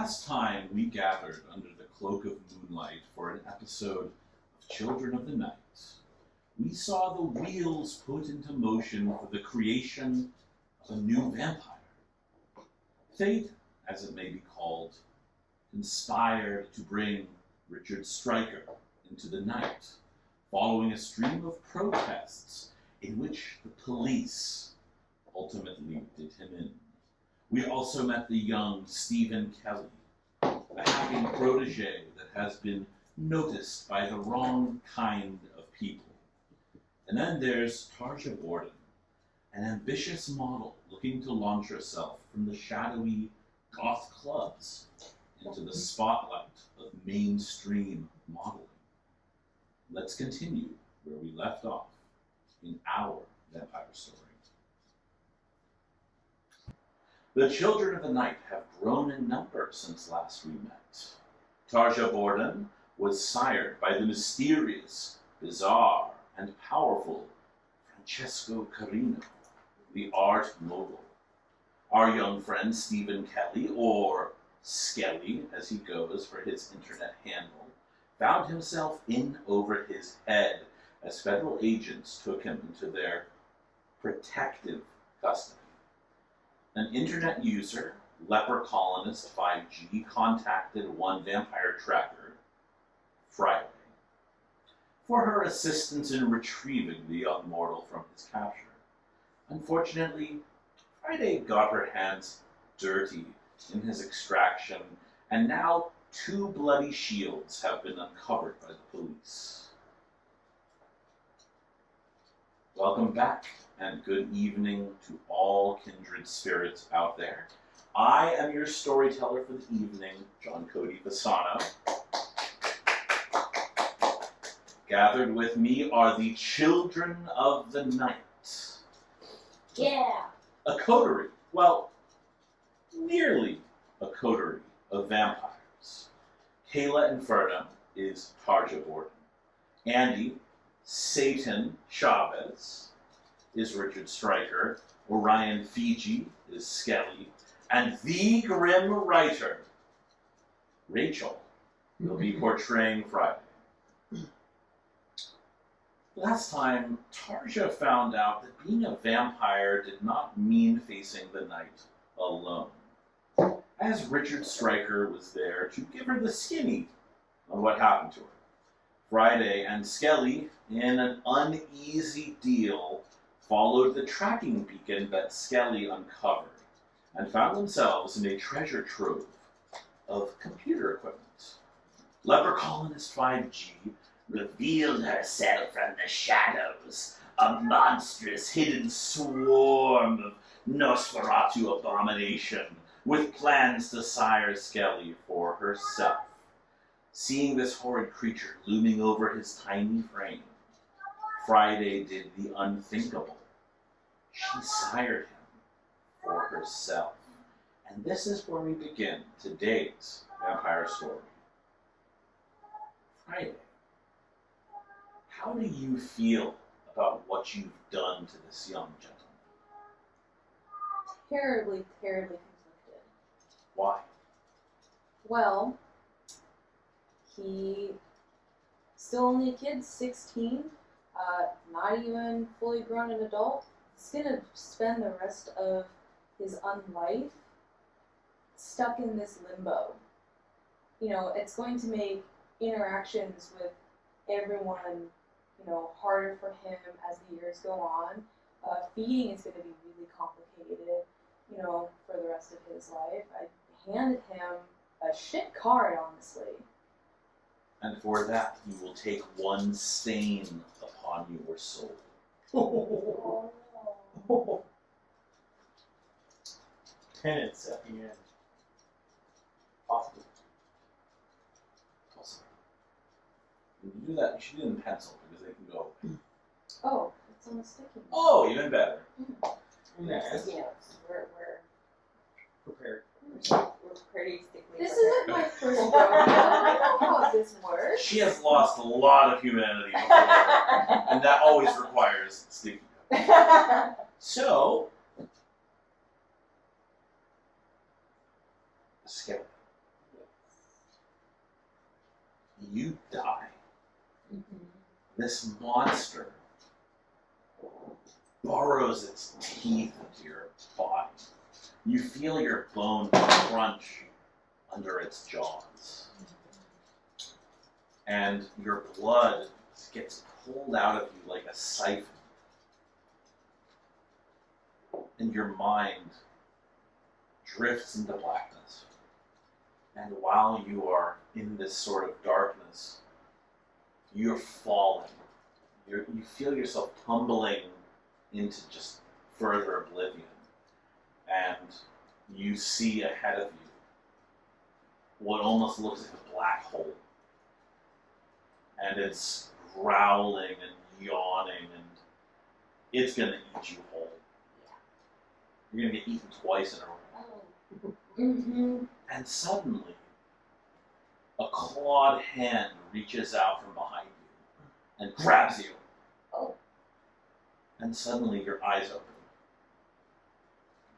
Last time we gathered under the cloak of moonlight for an episode of Children of the Night, we saw the wheels put into motion for the creation of a new vampire. Fate, as it may be called, conspired to bring Richard Stryker into the night, following a stream of protests in which the police ultimately did him in. We also met the young Stephen Kelly, a happy protege that has been noticed by the wrong kind of people. And then there's Tarja Borden, an ambitious model looking to launch herself from the shadowy goth clubs into the spotlight of mainstream modeling. Let's continue where we left off in our vampire story. The Children of the Night have grown in number since last we met. Tarja Borden was sired by the mysterious, bizarre, and powerful Francesco Carino, the art mogul. Our young friend Stephen Kelly, or Skelly as he goes for his internet handle, found himself in over his head as federal agents took him into their protective custody. An internet user, leper colonist 5G, contacted one vampire tracker, Friday, for her assistance in retrieving the young mortal from his capture. Unfortunately, Friday got her hands dirty in his extraction, and now 2 bloody shields have been uncovered by the police. Welcome back, and good evening to all kindred spirits out there. I am your storyteller for the evening, John Cody Fasano. Gathered with me are the Children of the Night. Yeah. A coterie, well, nearly a coterie of vampires. Kayla Inferno is Tarja Borden. Andy Satan Chavez is Richard Stryker. Orion Fiji is Skelly. And the grim writer, Rachel, will be portraying Friday. Last time, Tarja found out that being a vampire did not mean facing the night alone, as Richard Stryker was there to give her the skinny on what happened to her. Friday and Skelly, in an uneasy deal, followed the tracking beacon that Skelly uncovered and found themselves in a treasure trove of computer equipment. Leper Colonist 5G revealed herself from the shadows, a monstrous hidden swarm of Nosferatu abomination, with plans to sire Skelly for herself. Seeing this horrid creature looming over his tiny frame, Friday did the unthinkable. She sired him for herself. And this is where we begin today's vampire story. Friday, how do you feel about what you've done to this young gentleman? Terribly, terribly conflicted. Why? Well, he still only a kid, 16, not even fully grown an adult. He's gonna spend the rest of his unlife stuck in this limbo. You know, it's going to make interactions with everyone, you know, harder for him as the years go on. Feeding is going to be really complicated, you know, for the rest of his life. I handed him a shit card, honestly. And for that, you will take one stain upon your soul. Penance at the end. Possible. Also, when you do that, you should do it in pencil because they can go away. Oh, it's on a sticky note. Oh, even better. Yes. You know, we're Prepared. pretty stickly. This isn't my first rodeo. I know how this works. She has lost a lot of humanity before, and that always requires sticky note. So, Skelly, you die. Mm-hmm. This monster burrows its teeth into your body. You feel your bone crunch under its jaws. And your blood gets pulled out of you like a siphon. And your mind drifts into blackness. And while you are in this sort of darkness, you're falling. You feel yourself tumbling into just further oblivion. And you see ahead of you what almost looks like a black hole. And it's growling and yawning, and it's going to eat you whole. You're going to get eaten twice in a row. Oh. Mm-hmm. And suddenly, a clawed hand reaches out from behind you and grabs you. Oh. And suddenly your eyes open.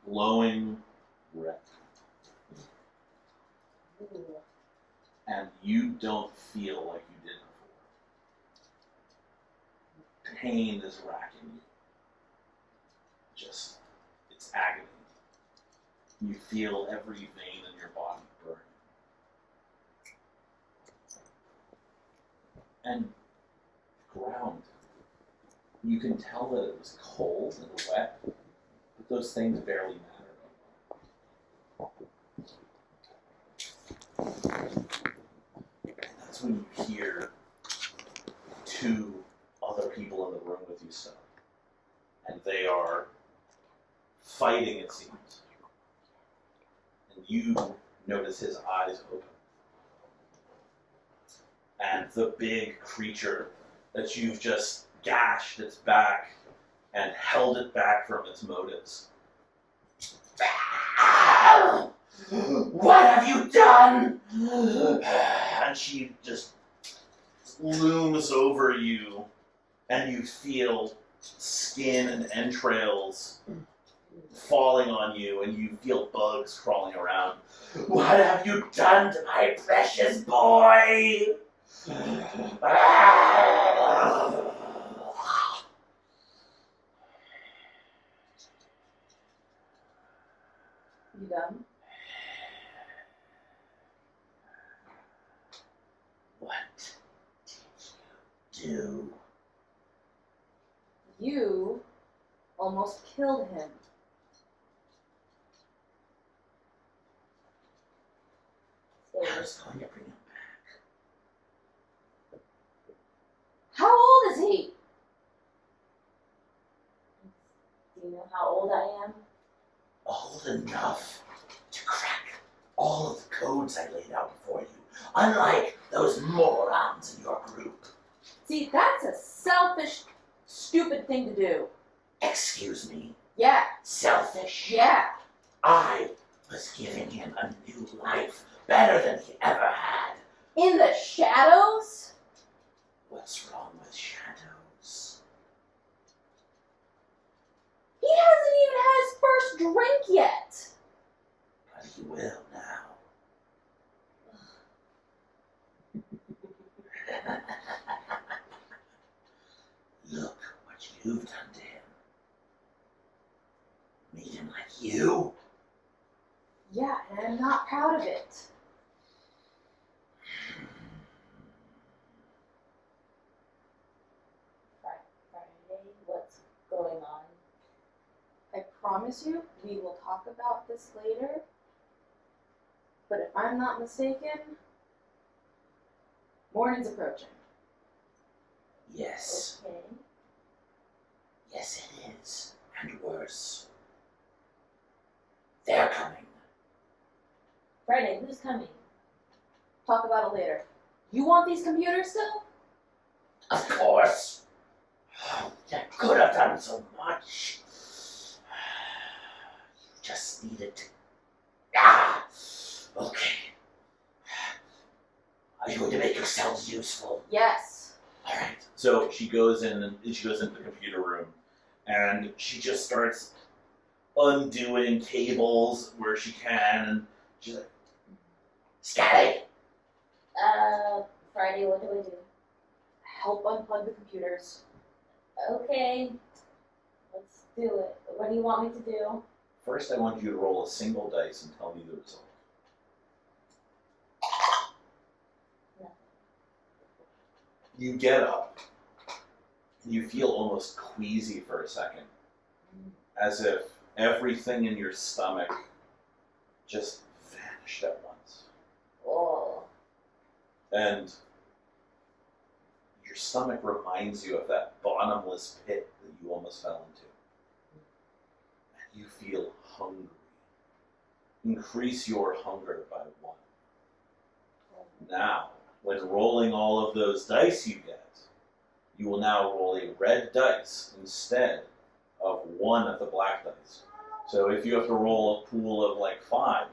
Glowing red. Ooh. And you don't feel like you did before. Pain is racking you. Just, it's agony. You feel every vein in your body burn. And ground. You can tell that it was cold and wet, but those things barely matter. And that's when you hear two other people in the room with you still. And they are fighting, it seems. And you notice his eyes open. And the big creature that you've just gashed its back and held it back from its motives. What have you done? And she just looms over you, and you feel skin and entrails falling on you, and you feel bugs crawling around. What have you done to my precious boy? You done? What did you do? You almost killed him. I was going to bring him back. How old is he? Do you know how old I am? Old enough to crack all of the codes I laid out before you, unlike those morons in your group. See, that's a selfish, stupid thing to do. Excuse me, Yeah, selfish? yeah. I was giving him a new life, better than he ever had. In the shadows? What's wrong with shadows? He hasn't even had his first drink yet. But he will now. Look what you've done to him. Made him like you? Yeah, and I'm not proud of it. Friday, what's going on? I promise you, we will talk about this later. But if I'm not mistaken, morning's approaching. Yes. Okay. Yes, it is. And worse. They're coming. Friday, who's coming? Talk about it later. You want these computers still? Of course. You could have done so much. You just needed to. Ah! Okay. Are you going to make yourselves useful? Yes. All right. So she goes in and she goes into the computer room, and she just starts undoing cables where she can, and she's like, "Skelly, Friday, what do I do? Help unplug the computers. Okay. Let's do it. What do you want me to do? First, I want you to roll a single dice and tell me the result. You get up. You feel almost queasy for a second, as if everything in your stomach just vanished at once. Oh. And your stomach reminds you of that bottomless pit that you almost fell into. And you feel hungry. Increase your hunger by 1. Now, when rolling all of those dice you get, you will now roll a red dice instead of 1 of the black dice. So if you have to roll a pool of like 5,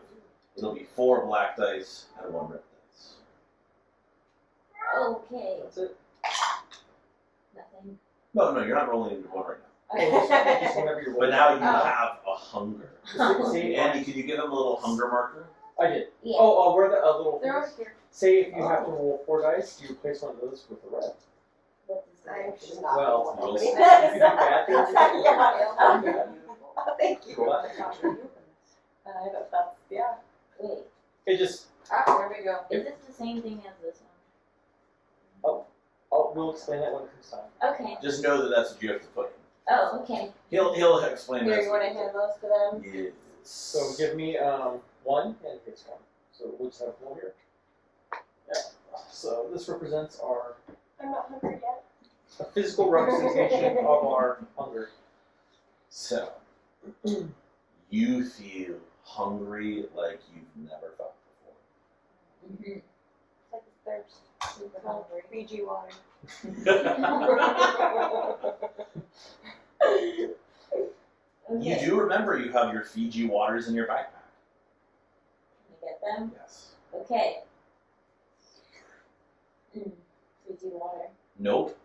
it'll be 4 black dice and 1 red dice. Okay. That's it. Nothing. No, you're not rolling into 1 right now. Just whenever you're But now you have a hunger. See, Andy, can you give him a little hunger marker? I did. Yeah. Oh, where a little. They're over here. Say if you have to roll 4 dice, you replace one of those with a red. What is I that? actually not. Well, you'll if see. you do bad things, you can roll Yeah. Thank you. Cool. And I bet that's, yeah. Wait. It just. There we go. Is this the same thing as this one? We'll explain that when it comes time. Okay. Just know that that's what you have to put in. Oh, okay. He'll explain Here, that. you want to hand those to them? Yes. So give me 1 and fix 1. So we'll just have 4 here. Yeah. So this represents our I'm not hungry yet. a physical representation of our hunger. So, you feel hungry like you've never felt before. It's like a thirst. Super hungry. Fiji water. You do remember you have your Fiji waters in your backpack. Can I get them? Yes. Okay. Fiji water. Nope.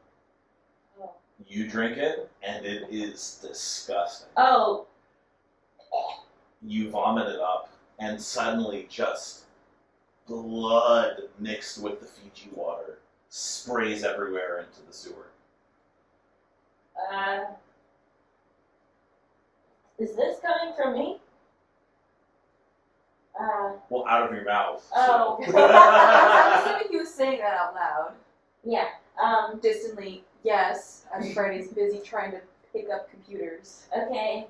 Oh. You drink it, and it is disgusting. Oh. You vomit it up, and suddenly just blood mixed with the Fiji water sprays everywhere into the sewer. Is this coming from me? Well, out of your mouth. Oh. So. I'm assuming he was saying that out loud. Yeah. Distantly, yes, as Friday's busy trying to pick up computers. Okay.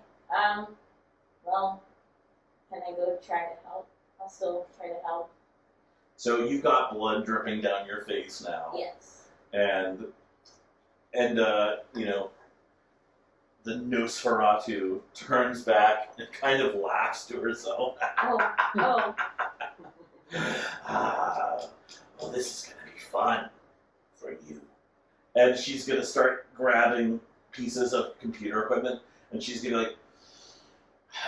Well, can I go try to help? I'll still try to help. So you've got blood dripping down your face now. Yes. And you know, the Nosferatu turns back and kind of laughs to herself. Oh. Well, this is going to be fun for you. And she's going to start grabbing pieces of computer equipment, and she's going to be like,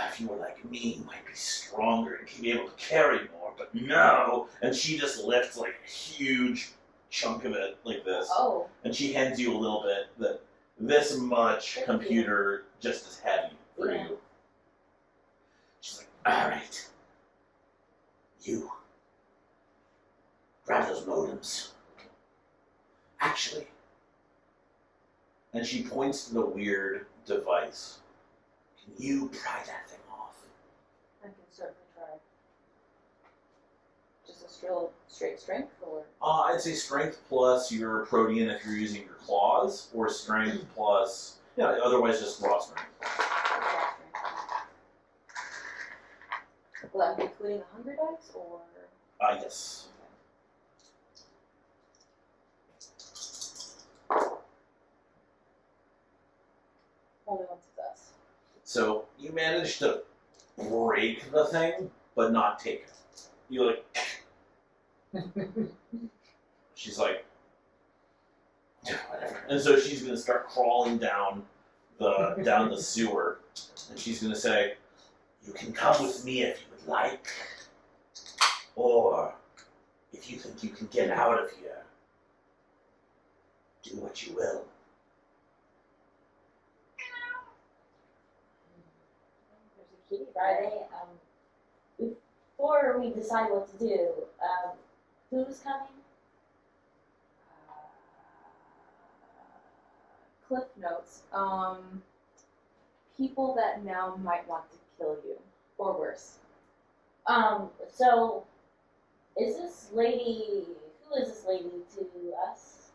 if you were like me, you might be stronger and be able to carry more, but no. And she just lifts like a huge chunk of it like this. Oh. And she hands you a little bit that this much Thank computer just is heavy for Yeah. you. She's like, all right, you grab those modems. Actually, and she points to the weird device. Can you pry that thing off? I can certainly try. Just a straight strength, or? I'd say strength plus your protean if you're using your claws, or strength plus, otherwise just raw strength. Will that be including the hunger dice, or? Yes. Only one success. So you manage to break the thing, but not take it. You like. She's like, whatever. And so she's gonna start crawling down the sewer, and she's gonna say, "You can come with me if you would like, or if you think you can get out of here, do what you will." There's a key. Friday. Before we decide what to do, who's coming? cliff notes. People that now might want to kill you, or worse. So, who is this lady to us?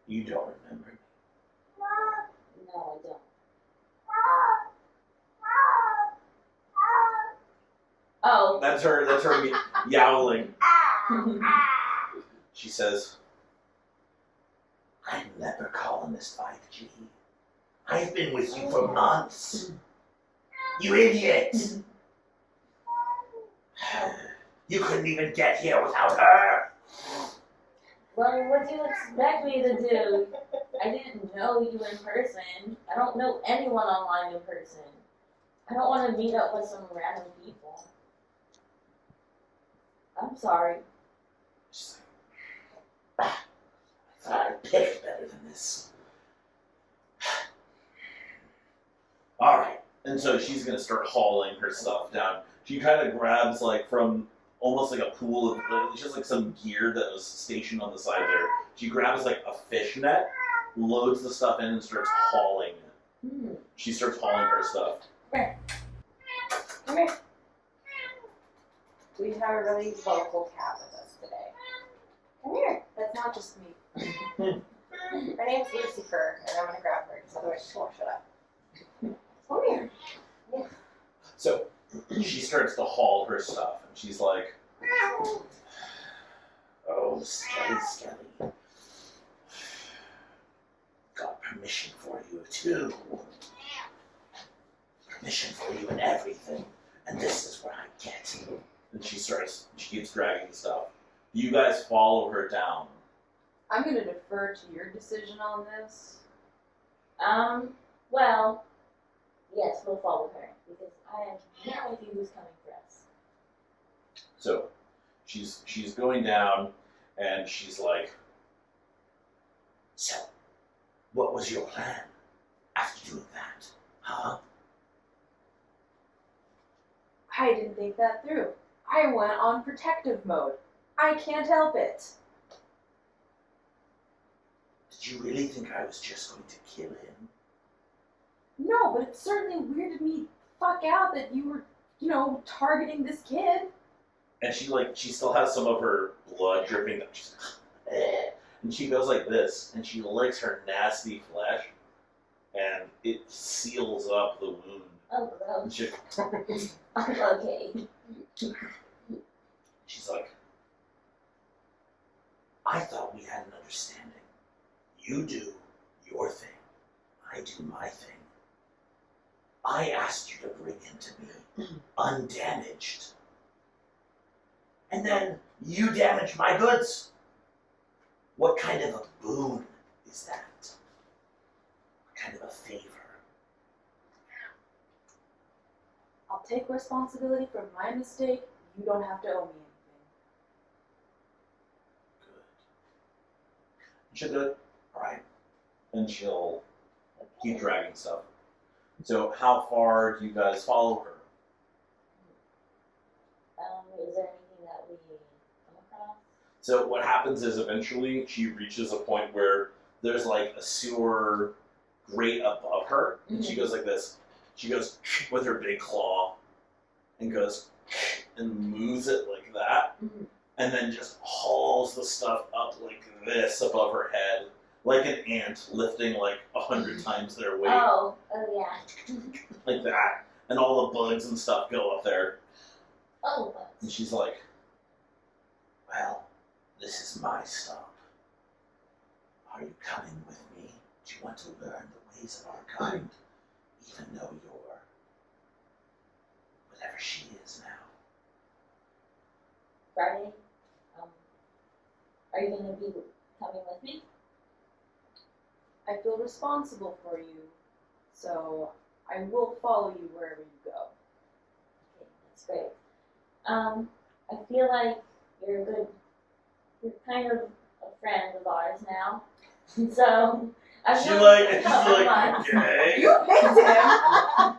You don't remember me. No, I don't. Oh, That's her yowling. She says, I'm Leper Colonist 5G. I've been with you for months. You idiot! You couldn't even get here without her. well, what do you expect me to do? I didn't know you in person. I don't know anyone online in person. I don't want to meet up with some random people. I'm sorry. She's like, I thought I'd picked better than this. Alright. And so she's going to start hauling her stuff down. She kind of grabs, like, from almost like a pool of, it's just like some gear that was stationed on the side there. She grabs, like, a fish net, loads the stuff in, and starts hauling it. She starts hauling her stuff. Come here. We have a really vocal cat with us today. Come here. That's not just me. Her name's Lucifer, and I'm gonna grab her because otherwise she won't shut up. Come here. So she starts to haul her stuff, and she's like, oh, Skelly. Got permission for you, too. Permission for you and everything. And this is where I get. And she keeps dragging the stuff. You guys follow her down. I'm going to defer to your decision on this. Well, yes, we'll follow her, because I have no idea who's coming for us. So she's going down, and she's like, so, what was your plan after doing that? Huh? I didn't think that through. I went on protective mode. I can't help it. Did you really think I was just going to kill him? No, but it certainly weirded me fuck out that you were, targeting this kid. And she still has some of her blood dripping down. She's like, eh. And she goes like this, and she licks her nasty flesh, and it seals up the wound. Oh, And gross. she, Okay. she's like, I thought we had an understanding. You do your thing. I do my thing. I asked you to bring him to me, undamaged. And then you damage my goods. What kind of a boon is that? What kind of a favor? I'll take responsibility for my mistake. You don't have to owe me anything. Good. She'll do it. Alright. And she'll keep dragging stuff. So how far do you guys follow her? Is there anything that we come across? So what happens is eventually she reaches a point where there's like a sewer grate above her, and she goes like this. She goes with her big claw and goes and moves it like that, and then just hauls the stuff up like this above her head, like an ant lifting like 100 times their weight, Oh yeah. like that, and all the bugs and stuff go up there. Oh, And she's like, well, this is my stop. Are you coming with me? Do you want to learn the ways of our kind? Even though you're whatever she is now. Friday. Are you going to be coming with me? I feel responsible for you, so I will follow you wherever you go. Okay, that's great. I feel like you're kind of a friend of ours now. So I She's feel like, like okay. You picked him!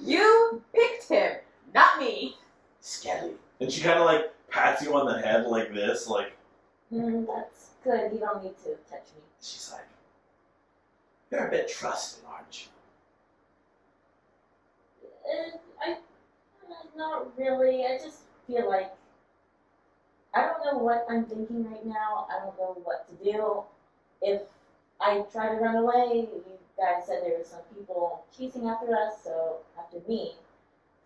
You picked him, not me! Skelly. And she kind of like pats you on the head like this, like, that's good. You don't need to touch me. she's like, You're a bit trusting, aren't you? Not really. I just feel like I don't know what I'm thinking right now. I don't know what to do. If I try to run away, you guys said there were some people chasing after us, so after me.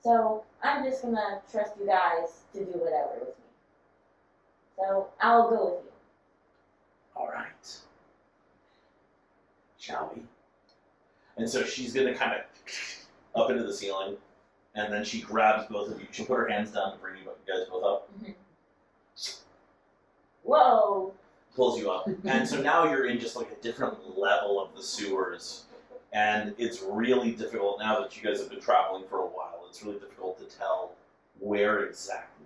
So I'm just gonna trust you guys to do whatever with me. So I'll go with you. All right. Shall we? And so she's gonna kind of up into the ceiling, and then she grabs both of you. She'll put her hands down to bring you guys both up. Whoa! Pulls you up. And so now you're in just like a different level of the sewers. And it's really difficult now that you guys have been traveling for a while. It's really difficult to tell where exactly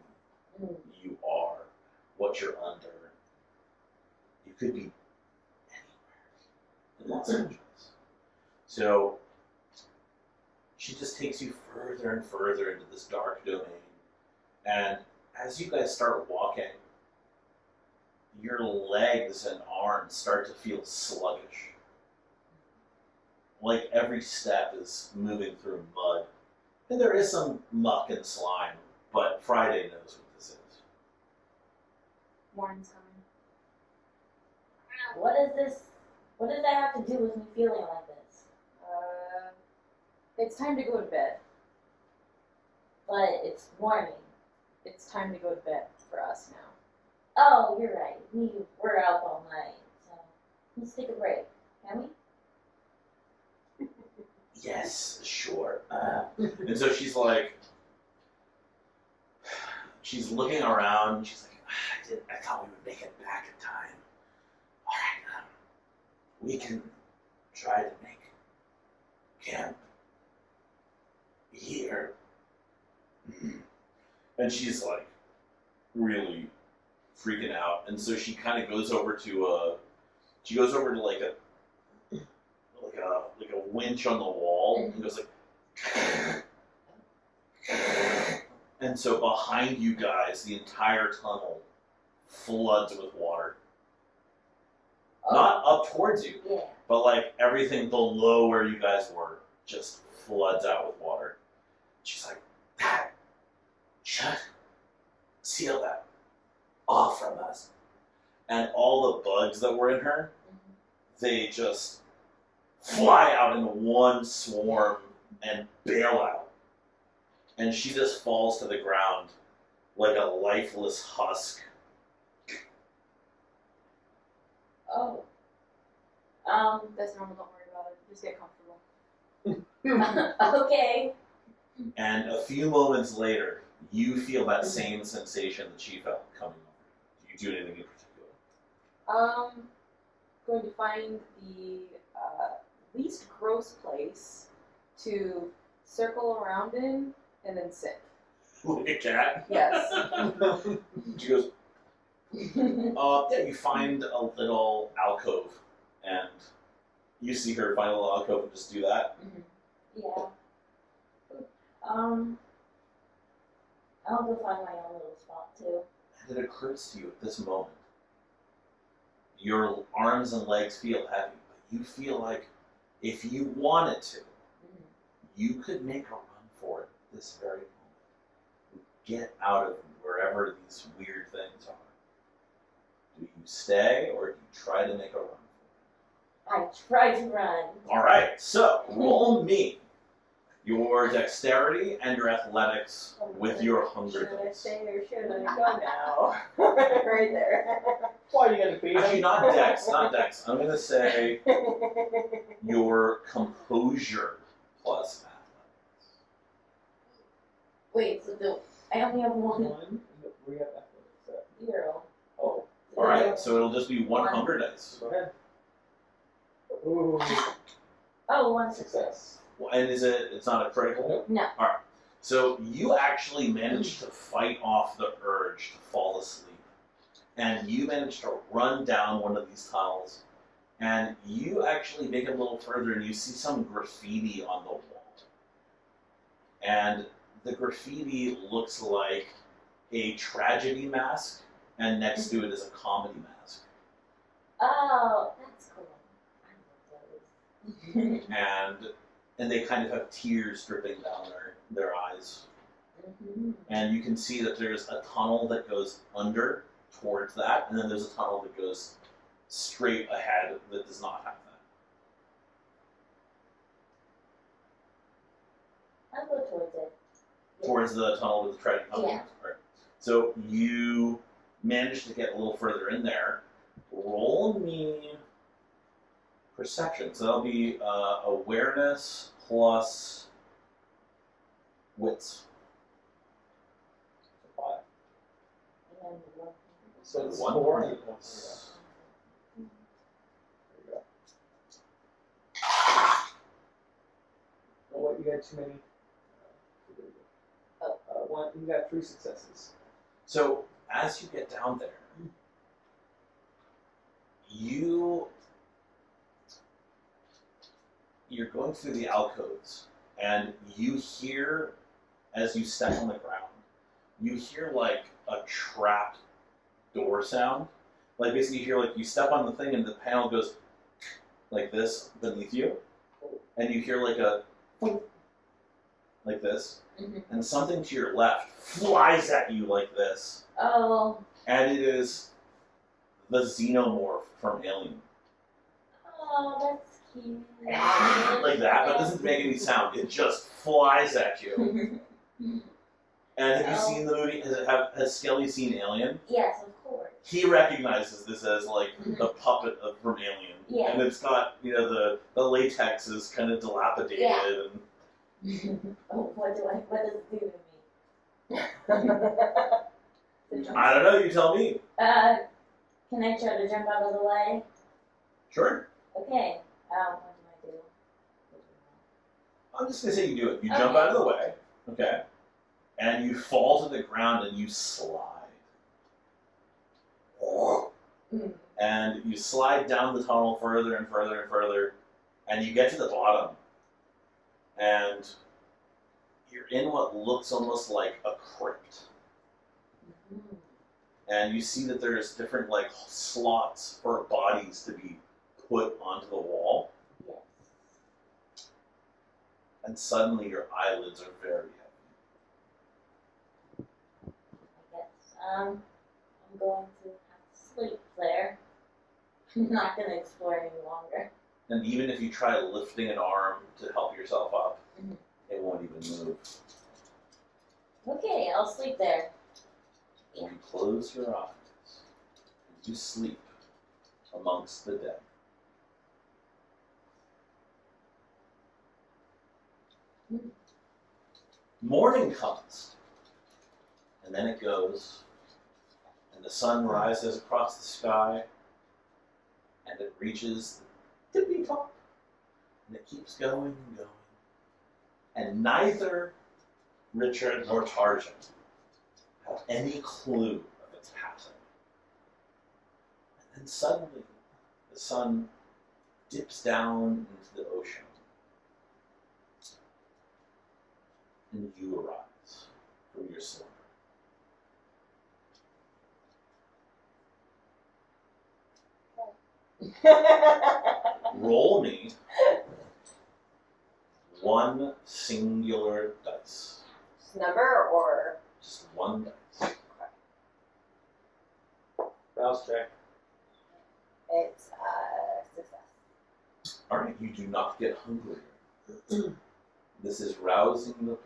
you are, what you're under. You could be anywhere in Los Angeles. So she just takes you further and further into this dark domain. And as you guys start walking, your legs and arms start to feel sluggish. Like every step is moving through mud. And there is some muck and slime, but Friday knows what this is. Morning's coming. What is this? What does that have to do with me feeling like this? It's time to go to bed. But it's morning. It's time to go to bed for us now. Oh, you're right. We were out all night, so let's take a break, can we? Yes, sure. And so she's like, she's looking around. She's like, I thought we would make it back in time. All right, we can try to make camp here. And she's like, really freaking out. And so she kind of goes over to like a winch on the wall, and goes like, and so behind you guys, the entire tunnel floods with water. Oh. Not up towards you, Yeah. but like everything below where you guys were just floods out with water. She's like, that should seal that off from us. And all the bugs that were in her, they just fly out in one swarm and bail out. And she just falls to the ground like a lifeless husk. Oh. That's normal, don't worry about it. Just get comfortable. Okay. And a few moments later, you feel that same sensation that she felt coming over. Do you do anything in particular? Going to find the least gross place to circle around in and then sit. Like a cat? Yes. She goes, yeah, you find a little alcove, and you see her find a little alcove and just do that. Yeah. I'll go find my own little spot too. And it occurs to you at this moment, your arms and legs feel heavy, but you feel like if you wanted to, you could make a run for it this very moment. Get out of wherever these weird things are. Do you stay, or do you try to make a run for I tried to run. it? Alright, so roll me your dexterity and your athletics with your hunger Should I dice. stay or should I go now? Right there. Why are you gonna beat Actually, him? not dex, not dex. I'm gonna say your composure plus athletics. Wait, so I only have one. One. We have athletics. 0. Oh, Alright, so it'll just be one One. hunger dice. go ahead. Ooh, Oh, 1 success. success. And it's not a critical? No. Alright. So you actually managed to fight off the urge to fall asleep. And you managed to run down one of these tunnels. And you actually make it a little further and you see some graffiti on the wall. And the graffiti looks like a tragedy mask, and next to it is a comedy mask. Oh, that's cool. I love and they kind of have tears dripping down their eyes. And you can see that there's a tunnel that goes under towards that, and then there's a tunnel that goes straight ahead that does not have that. I'll go towards it. Towards the tunnel with the treading tunnel. Yeah. Right. So you manage to get a little further in there. Roll me perception. So that'll be awareness plus wits. Five. And one. So it's One 4 point. and 1. There you go. Oh, what? You got too many. There you go. One. You got 3 successes. So as you get down there, you're going through the alcoves, and you hear, as you step on the ground, you hear like a trapped door sound. Like basically you hear like you step on the thing and the panel goes like this beneath you, and you hear like a like this, and something to your left flies at you like this, Oh. and it is the xenomorph from Alien. Oh, that's cute. Like that, but it doesn't make any sound. It just flies at you. And have you seen the movie? Has Skelly seen Alien? Yes, of course. He recognizes this as like the puppet from Alien. Yeah. And it's got, the latex is kind of dilapidated. Yeah. And Oh, what does it do to me? I don't know, you tell me. Can I try to jump out of the way? Sure. Okay. What do I do? I'm just going to say you do it. You jump out of the way, okay? And you fall to the ground and you slide. And you slide down the tunnel further and further and further, and you get to the bottom. And you're in what looks almost like a crypt. And you see that there's different like slots for bodies to be put onto the wall. Yes. And suddenly your eyelids are very heavy. I guess. I'm going to have to sleep there. I'm not going to explore any longer. And even if you try lifting an arm to help yourself up, it won't even move. Okay, I'll sleep there. And you close your eyes, and you sleep amongst the dead. Morning comes, and then it goes, and the sun rises across the sky, and it reaches the tippy top, and it keeps going and going. And neither Richard nor Tarja have any clue of its passing. And then suddenly, the sun dips down into the ocean, and you arise from your slumber. Roll me one singular dice. Number or Just one dice. Rouse check. it's success. Alright, you do not get hungrier. This is rousing the blood.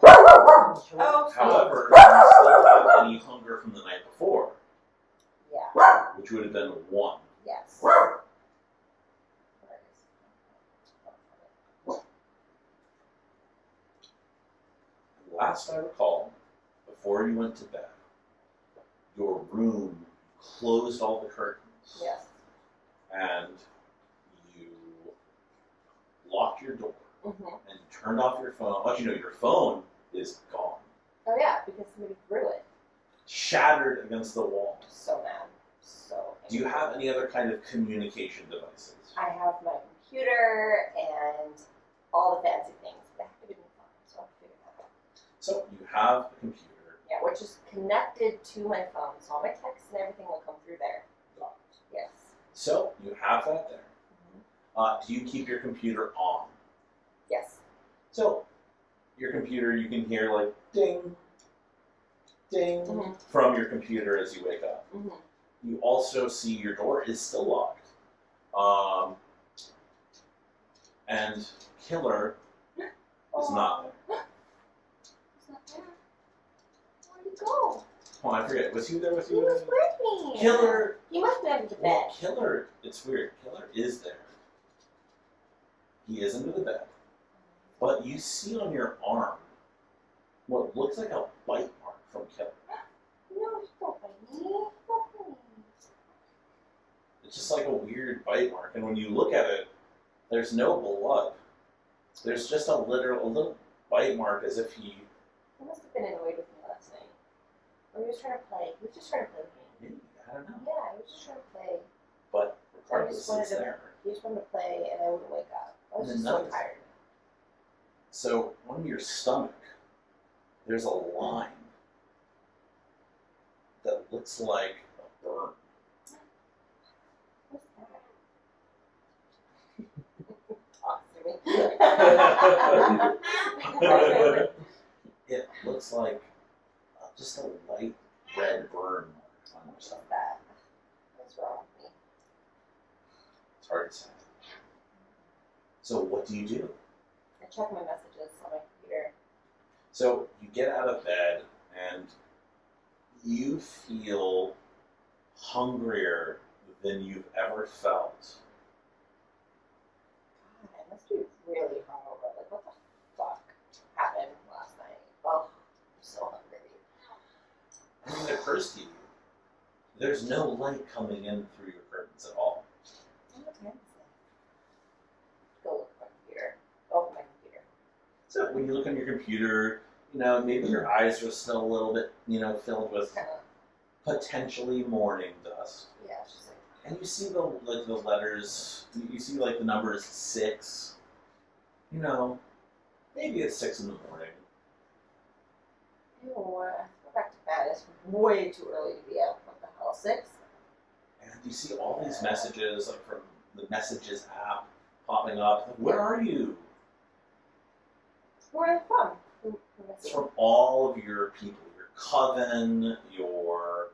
Oh, However, you still have any hunger from the night before, yeah. which would have been 1. Yes. Last I recall, before you went to bed, your room closed all the curtains. Yes. And you locked your door Mm-hmm. and turned off your phone. Actually, no, your phone is gone. Oh yeah, because somebody threw it. Shattered against the wall. So mad. So. Do you have any other kind of communication devices? I have my computer and all the fancy things. They have to be fun, so I'll figure that out. So you have a computer. Yeah, which is connected to my phone, so all my texts and everything will come through there. Yes. So you have that there. Do you keep your computer on? Yes. So, your computer, you can hear like ding, ding Mhm. from your computer as you wake up. Mhm. You also see your door is still locked. And Killer is not there. He's not there. Where'd he go? Oh, I forget. Was he there with He you? was with me. Killer. He must be under the Well, bed. Killer. It's weird. Killer is there. He is under the bed. But you see on your arm what looks like a bite mark from Killer. No, don't bite me. Don't bite me. It's just like a weird bite mark, and when you look at it, there's no blood. There's just a little bite mark, as if he. He must have been annoyed with me last night. Or he was trying to play. He was just trying to play with me. Maybe, I don't know. Yeah, he was just trying to play. But I regardless, just wanted it's to- there. He just wanted to play, and I wouldn't wake up. I was And just so another- tired. So on your stomach, there's a line that looks like a burn. What's that? Talk to me. It looks like just a light red burn on your What's stomach. that? What's wrong with me? It's hard to say. So what do you do? I check my messages on my computer. So you get out of bed and you feel hungrier than you've ever felt. God, I must be really hungover. Like, what the fuck happened last night? Oh, I'm so hungry. And then it occurs to you, there's no light coming in through your curtains at all. What time is it? Go look at my computer. Open my computer. So when you look on your computer, maybe your eyes are still a little bit, filled with Kind of, potentially morning dust. yeah, it's just like, And you see the letters, you see like the numbers 6. Maybe it's 6 in the morning. ew, go back to bed. It's way too early to be up. What the hell, 6? And you see all these messages like from the Messages app popping up. Like, where are you? Where are they from? Who It's messaged? from all of your people, your coven, your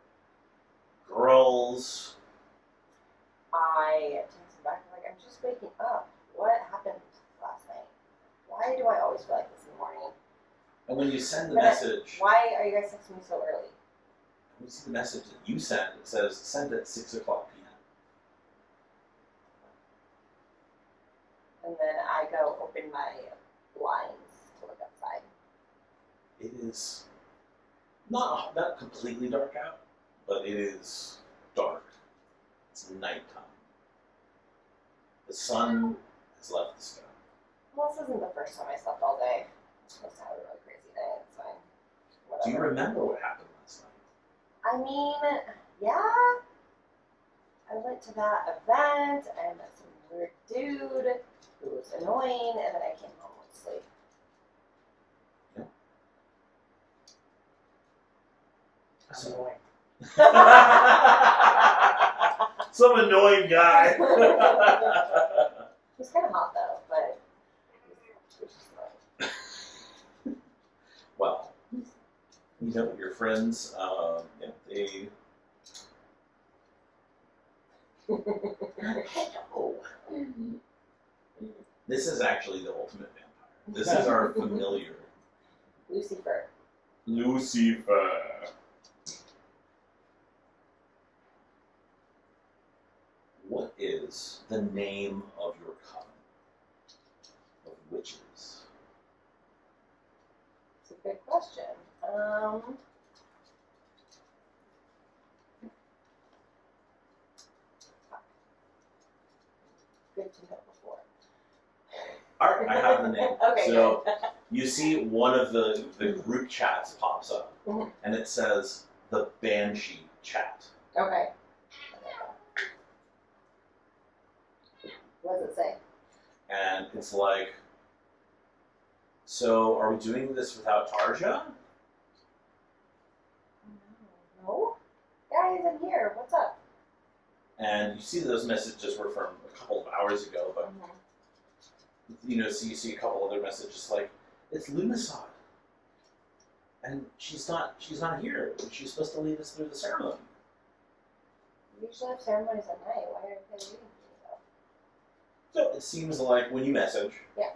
girls. I texted back, like, I'm just waking up. What happened last night? Why do I always feel like this in the morning? And when you send the But message, Why are you guys texting me so early? when you see the message that you send, it says send at 6:00 p.m. And then I go open my blinds to look outside. It is not completely dark out, but it is dark. It's nighttime. The sun has left the sky. Well, this isn't the first time I slept all day. I'm supposed to have a really crazy day. It's fine. Do you Whatever. remember what happened last night? I mean, yeah. I went to that event. I met some weird dude who was annoying, and then I came home and went to sleep. That's annoying. Some annoying guy. He was kind of hot though, but he was just annoying. Well, your friends, they. Hello. This is actually the ultimate vampire. This is our familiar. Lucifer. Lucifer. What is the name of your coven of witches? It's a good question. Good to know before. All right, I have the name. Okay, So good. you see one of the group chats pops up, Mhm. and it says the Banshee chat. Okay. What does it say? And it's like, so are we doing this without Tarja? No. Yeah, he's in here. What's up? And you see those messages were from a couple of hours ago, but so you see a couple other messages like, it's Lumisod. And she's not here. She's supposed to lead us through the ceremony. We usually have ceremonies at night. Why are they leaving me though? So it seems like when you message, Yeah.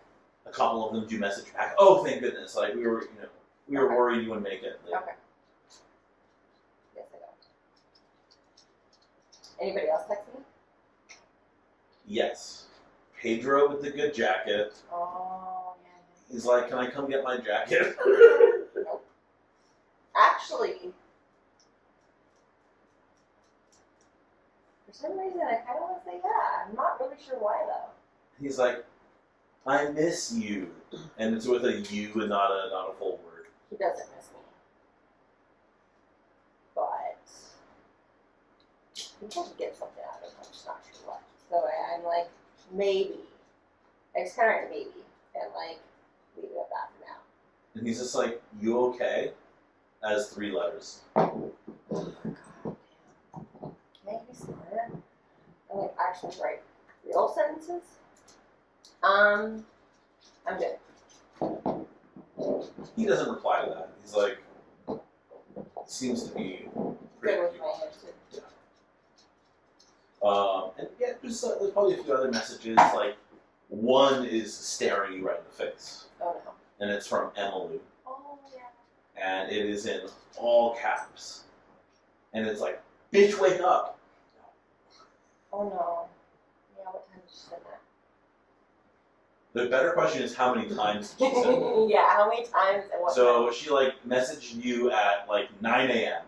a couple of them do message back. Oh, thank goodness! Like we were worried you wouldn't make it. Like, Okay. Yes, I don't. Anybody else text me? Yes, Pedro with the good jacket. Oh, yeah. He's like, "Can I come get my jacket?" Nope. Actually, for some reason, I kind of want to say yeah. I'm not really sure why though. He's like, "I miss you," and it's with a U and not a full word. He doesn't miss me, but he tried to get something out of him. I'm just not sure what. So I'm like, maybe. I just kind of write maybe and like leave it at that for now. And he's just like, "You okay?" As 3 letters. Oh my god, damn. Can I be smarter? And like actually write real sentences? I'm good. He doesn't reply to that. He's like, seems to be pretty Good with cute. my hair too. And yeah, there's probably a few other messages. Like, one is staring you right in the face, Oh no. and it's from Emily, Oh yeah. and it is in all caps, and it's like, "Bitch, wake up!" Oh no. Yeah, what time did you send that? The better question is how many times did she send it? Yeah, how many times and what So she like messaged you at like 9 a.m.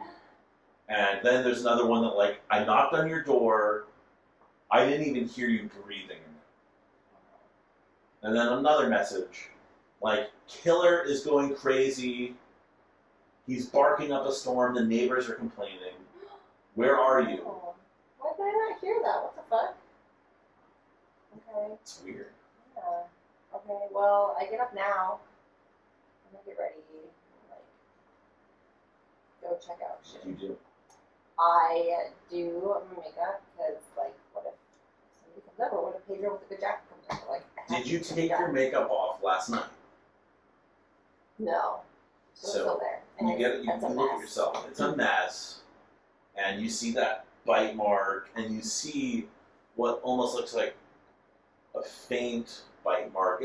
And then there's another one that like, "I knocked on your door, I didn't even hear you breathing." And then another message, like, "Killer is going crazy. He's barking up a storm. The neighbors are complaining. Where are you?" Oh, why did I not hear that? What the fuck? Okay. It's weird. Yeah. Okay, well, I get up now. I'm gonna get ready. Like, go check out shit. You do. I do makeup because, like, what if somebody comes over? What if Pedro with a good jacket comes over? Like, I have Did you to take your makeup off last night? No. So it's still there. And You get it. You it's a look at mess. yourself. It's a mess, and you see that bite mark, and you see what almost looks like a faint bite mark.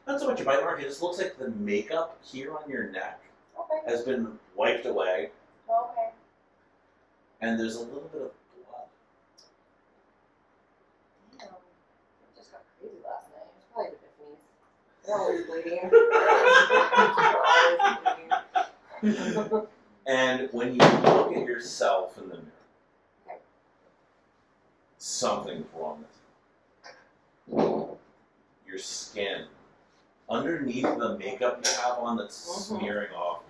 Not so much a bite mark. It just looks like the makeup here on your neck Okay. has been wiped away, Okay. and there's a little bit of blood. Damn. I just got crazy last night. It was probably the Tiffany's. They're always bleeding. They're always bleeding. And when you look at yourself in the mirror, Okay. something's wrong with you. Your skin, underneath the makeup you have on that's smearing off,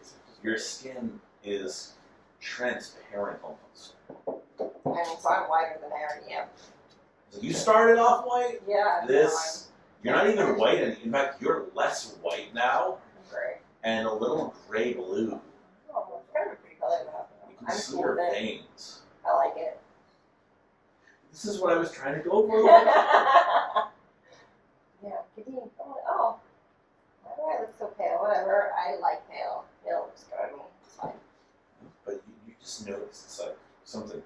your skin is transparent almost. I mean, so I'm whiter than I already am. So you started off white. Yeah. You're not even white. In fact, you're less white now I'm gray. and a little gray blue. Oh, it's kind of a pretty color though. You can I'm see cool your with it. veins. I like it. This is what I was trying to go for. Yeah, give me. Oh, why do I look so pale? Whatever. I like pale. Pale looks good on me. It's fine. But you just notice it's like something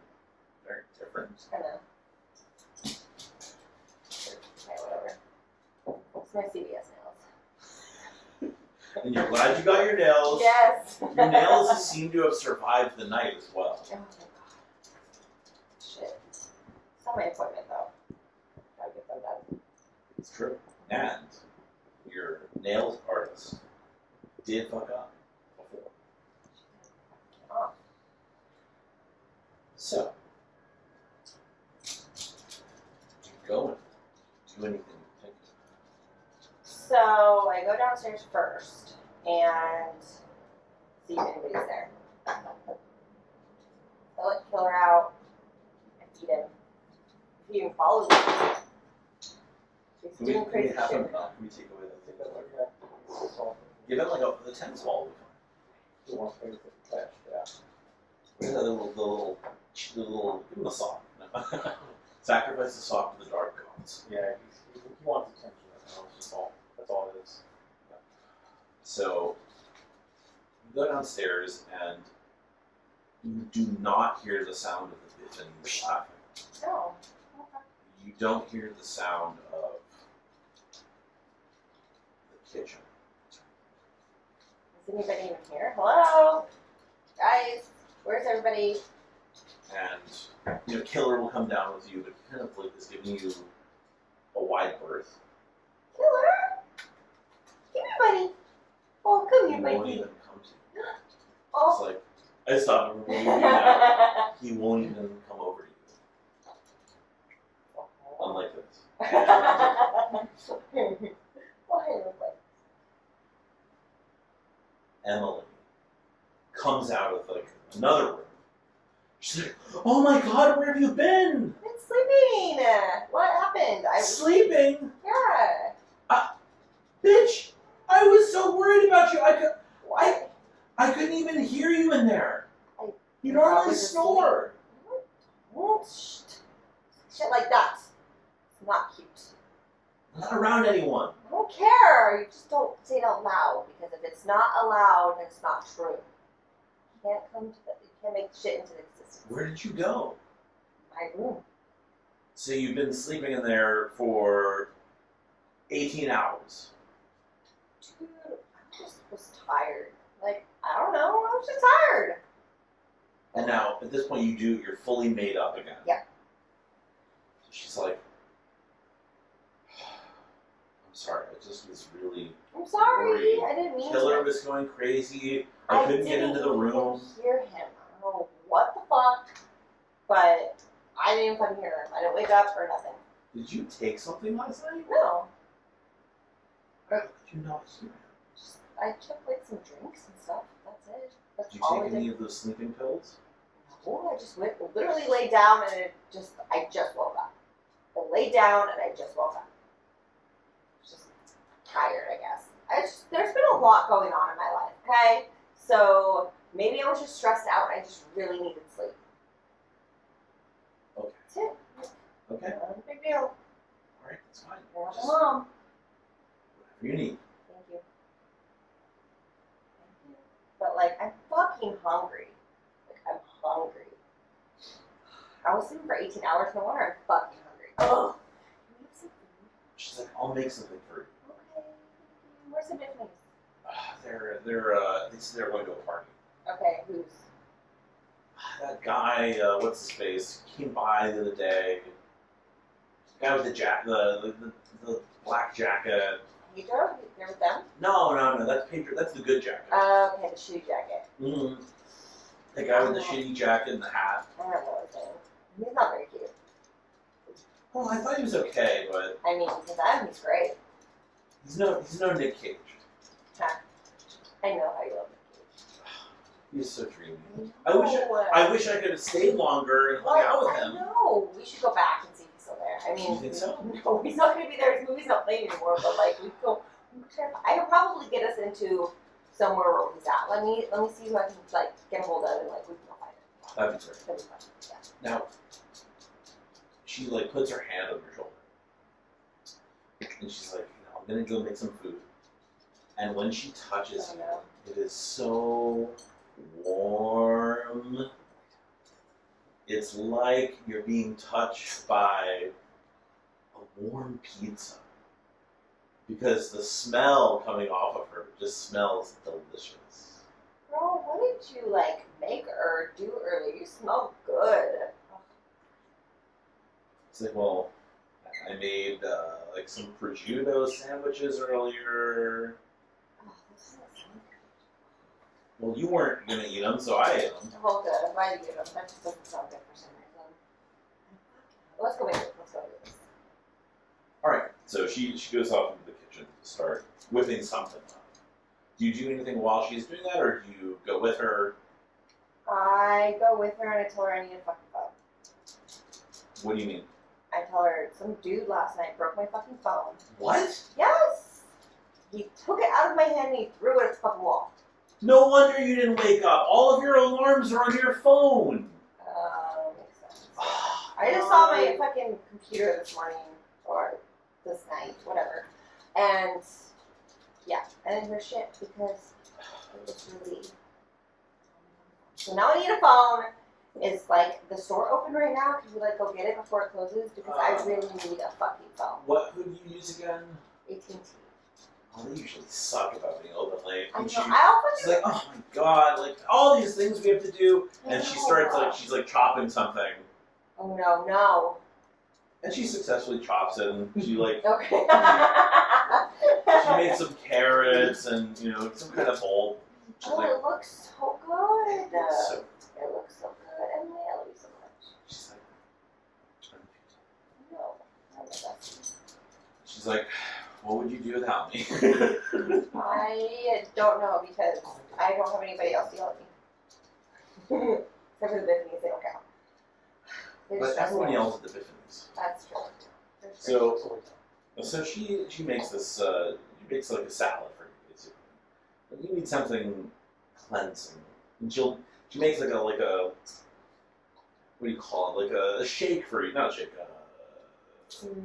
very different. Just kind of. Okay, whatever. It's my CVS nails. And you're glad you got your nails. Yes. Your nails seem to have survived the night as well. Oh my god. Shit. It's not my appointment though. Gotta get them done. It's true. And your nails artist did fuck up before. Oh. So, do you go and do anything in particular? So I go downstairs first and see if anybody's there. I let Killer out. I feed him. If he even follows me. He's Can we, doing can we crazy have him, shit. can we take away that thing? Okay. So, Give him like the tennis ball. who wants to pay for the trash? Yeah. Where's that the little, give him a sock. No. Sacrifice the soft to the dark gods. Yeah, he wants attention. That's all it is. So you go downstairs and you do not hear the sound of the pigeons laughing. No. You don't hear the sound of the kitchen. Is anybody even here? Hello? Guys, where's everybody? And Killer will come down with you, but he kind of like is giving you a wide berth. Killer? Come here, buddy. Oh, come He here, won't buddy. even come to you. It's Oh. like, I stopped him from leaving you now. He won't even come over to you. Unlike this. Emily comes out of like another room. She's like, "Oh my God, where have you been? Been sleeping. What happened? Sleeping? Yeah. Bitch! I was so worried about you. What? I couldn't even hear you in there. You probably normally just snore. What? Shit like that. It's not cute. I'm not around anyone. I don't care. You just don't say it out loud because if it's not allowed, then it's not true. You can't make shit into existence. Where did you go? My room. So you've been sleeping in there for 18 hours. Dude, I just was tired. Like, I don't know. I was just tired. And now, at this point, you're fully made up again. Yeah. So she's like, I'm sorry, I just was really I'm sorry. worried. I didn't mean Killer to. was going crazy. I couldn't get into the room. I didn't hear him. I don't know what the fuck, but I didn't even fucking hear him. I didn't wake up or nothing. Did you take something last night? No. How could you not hear him? I took like some drinks and stuff. That's it. That's Did you all take I any did. of those sleeping pills? No, I just literally laid down and I just woke up. I laid down and I just woke up. Just tired, I guess. There's been a lot going on in my life, okay? So maybe I was just stressed out and I just really needed sleep. Okay. That's it. Okay. Not a big deal. Alright, that's fine. You're not Just my mom. whatever you need. Thank you. Thank you. But like, I'm fucking hungry. Like, I'm hungry. I was sleeping for 18 hours. No wonder I'm fucking hungry. Ugh. Can we have some food? She's like, I'll make something for you. Okay. Where's the Tiffany's? They said they're going to a party. Okay, who's? That guy, what's his face, came by the other day. The guy with the black jacket. Pedro? You're with them? No, that's Pedro. That's the good jacket. Okay, the shoe jacket. Mm-hmm. The guy with the shitty jacket and the hat. I don't know his name. He's not very cute. Well, I thought he was okay, but I mean, because he's great. he's no Nick Cage. I know how you love Nick He's so dreamy. Cage. I wish I could have stayed longer and hung out with I him. know. We should go back and see if he's still there. I mean, You think so? No, he's not going to be there. His movie's not playing anymore. But like, we go. I could probably get us into somewhere where he's at. Let me see who I can like get a hold of and like we can go find him. That'd be great. That'd be fun. Yeah. Now, she like puts her hand on your shoulder, and she's like, "I'm gonna go make some food." And when she touches Oh, no. you, it is so warm. It's like you're being touched by a warm pizza. Because the smell coming off of her just smells delicious. Girl, what did you like make or do earlier? You smell good. It's like, well, I made like some prosciutto sandwiches earlier. Oh, this doesn't sound good. Well, you weren't gonna eat them, so I ate them. Oh, good. I'm glad you did them. That just doesn't sound good for some reason. Let's go make it. Let's go do this. All right. So she goes off into the kitchen to start whipping something up. Do you do anything while she's doing that, or do you go with her? I go with her and I tell her I need a fucking phone. What do you mean? I tell her some dude last night broke my fucking phone. What? Yes! He took it out of my hand and he threw it at the fucking wall. No wonder you didn't wake up. All of your alarms are on your phone. Makes sense. I just saw my fucking computer this morning, or this night, whatever. And, yeah, I didn't hear shit because it was really... So now I need a phone. Is, like, the store open right now? Can we, like, go get it before it closes? Because I really need a fucking phone. Who do you use again? AT&T. Oh, they usually suck about being open late. I know. And she's I like, oh my god, like, all these things we have to do. And she starts, like, she's, like, chopping something. Oh, no. And she successfully chops it, and she, like, Okay. she made some carrots and, you know, some kind of bowl. She's like, it looks so good. so, It looks so good. Emily, I love you so much. she's like, No, I love that. she's like, what would you do without me? I don't know because I don't have anybody else to yell at me. Except for the Biffinies, they don't count. They just But stress everyone me. yells at the Biffinies. That's true. So she makes this, she makes like a salad for you, basically. But you need something cleansing. And she makes like a, what do you call it? Like a shake for you, not a shake, a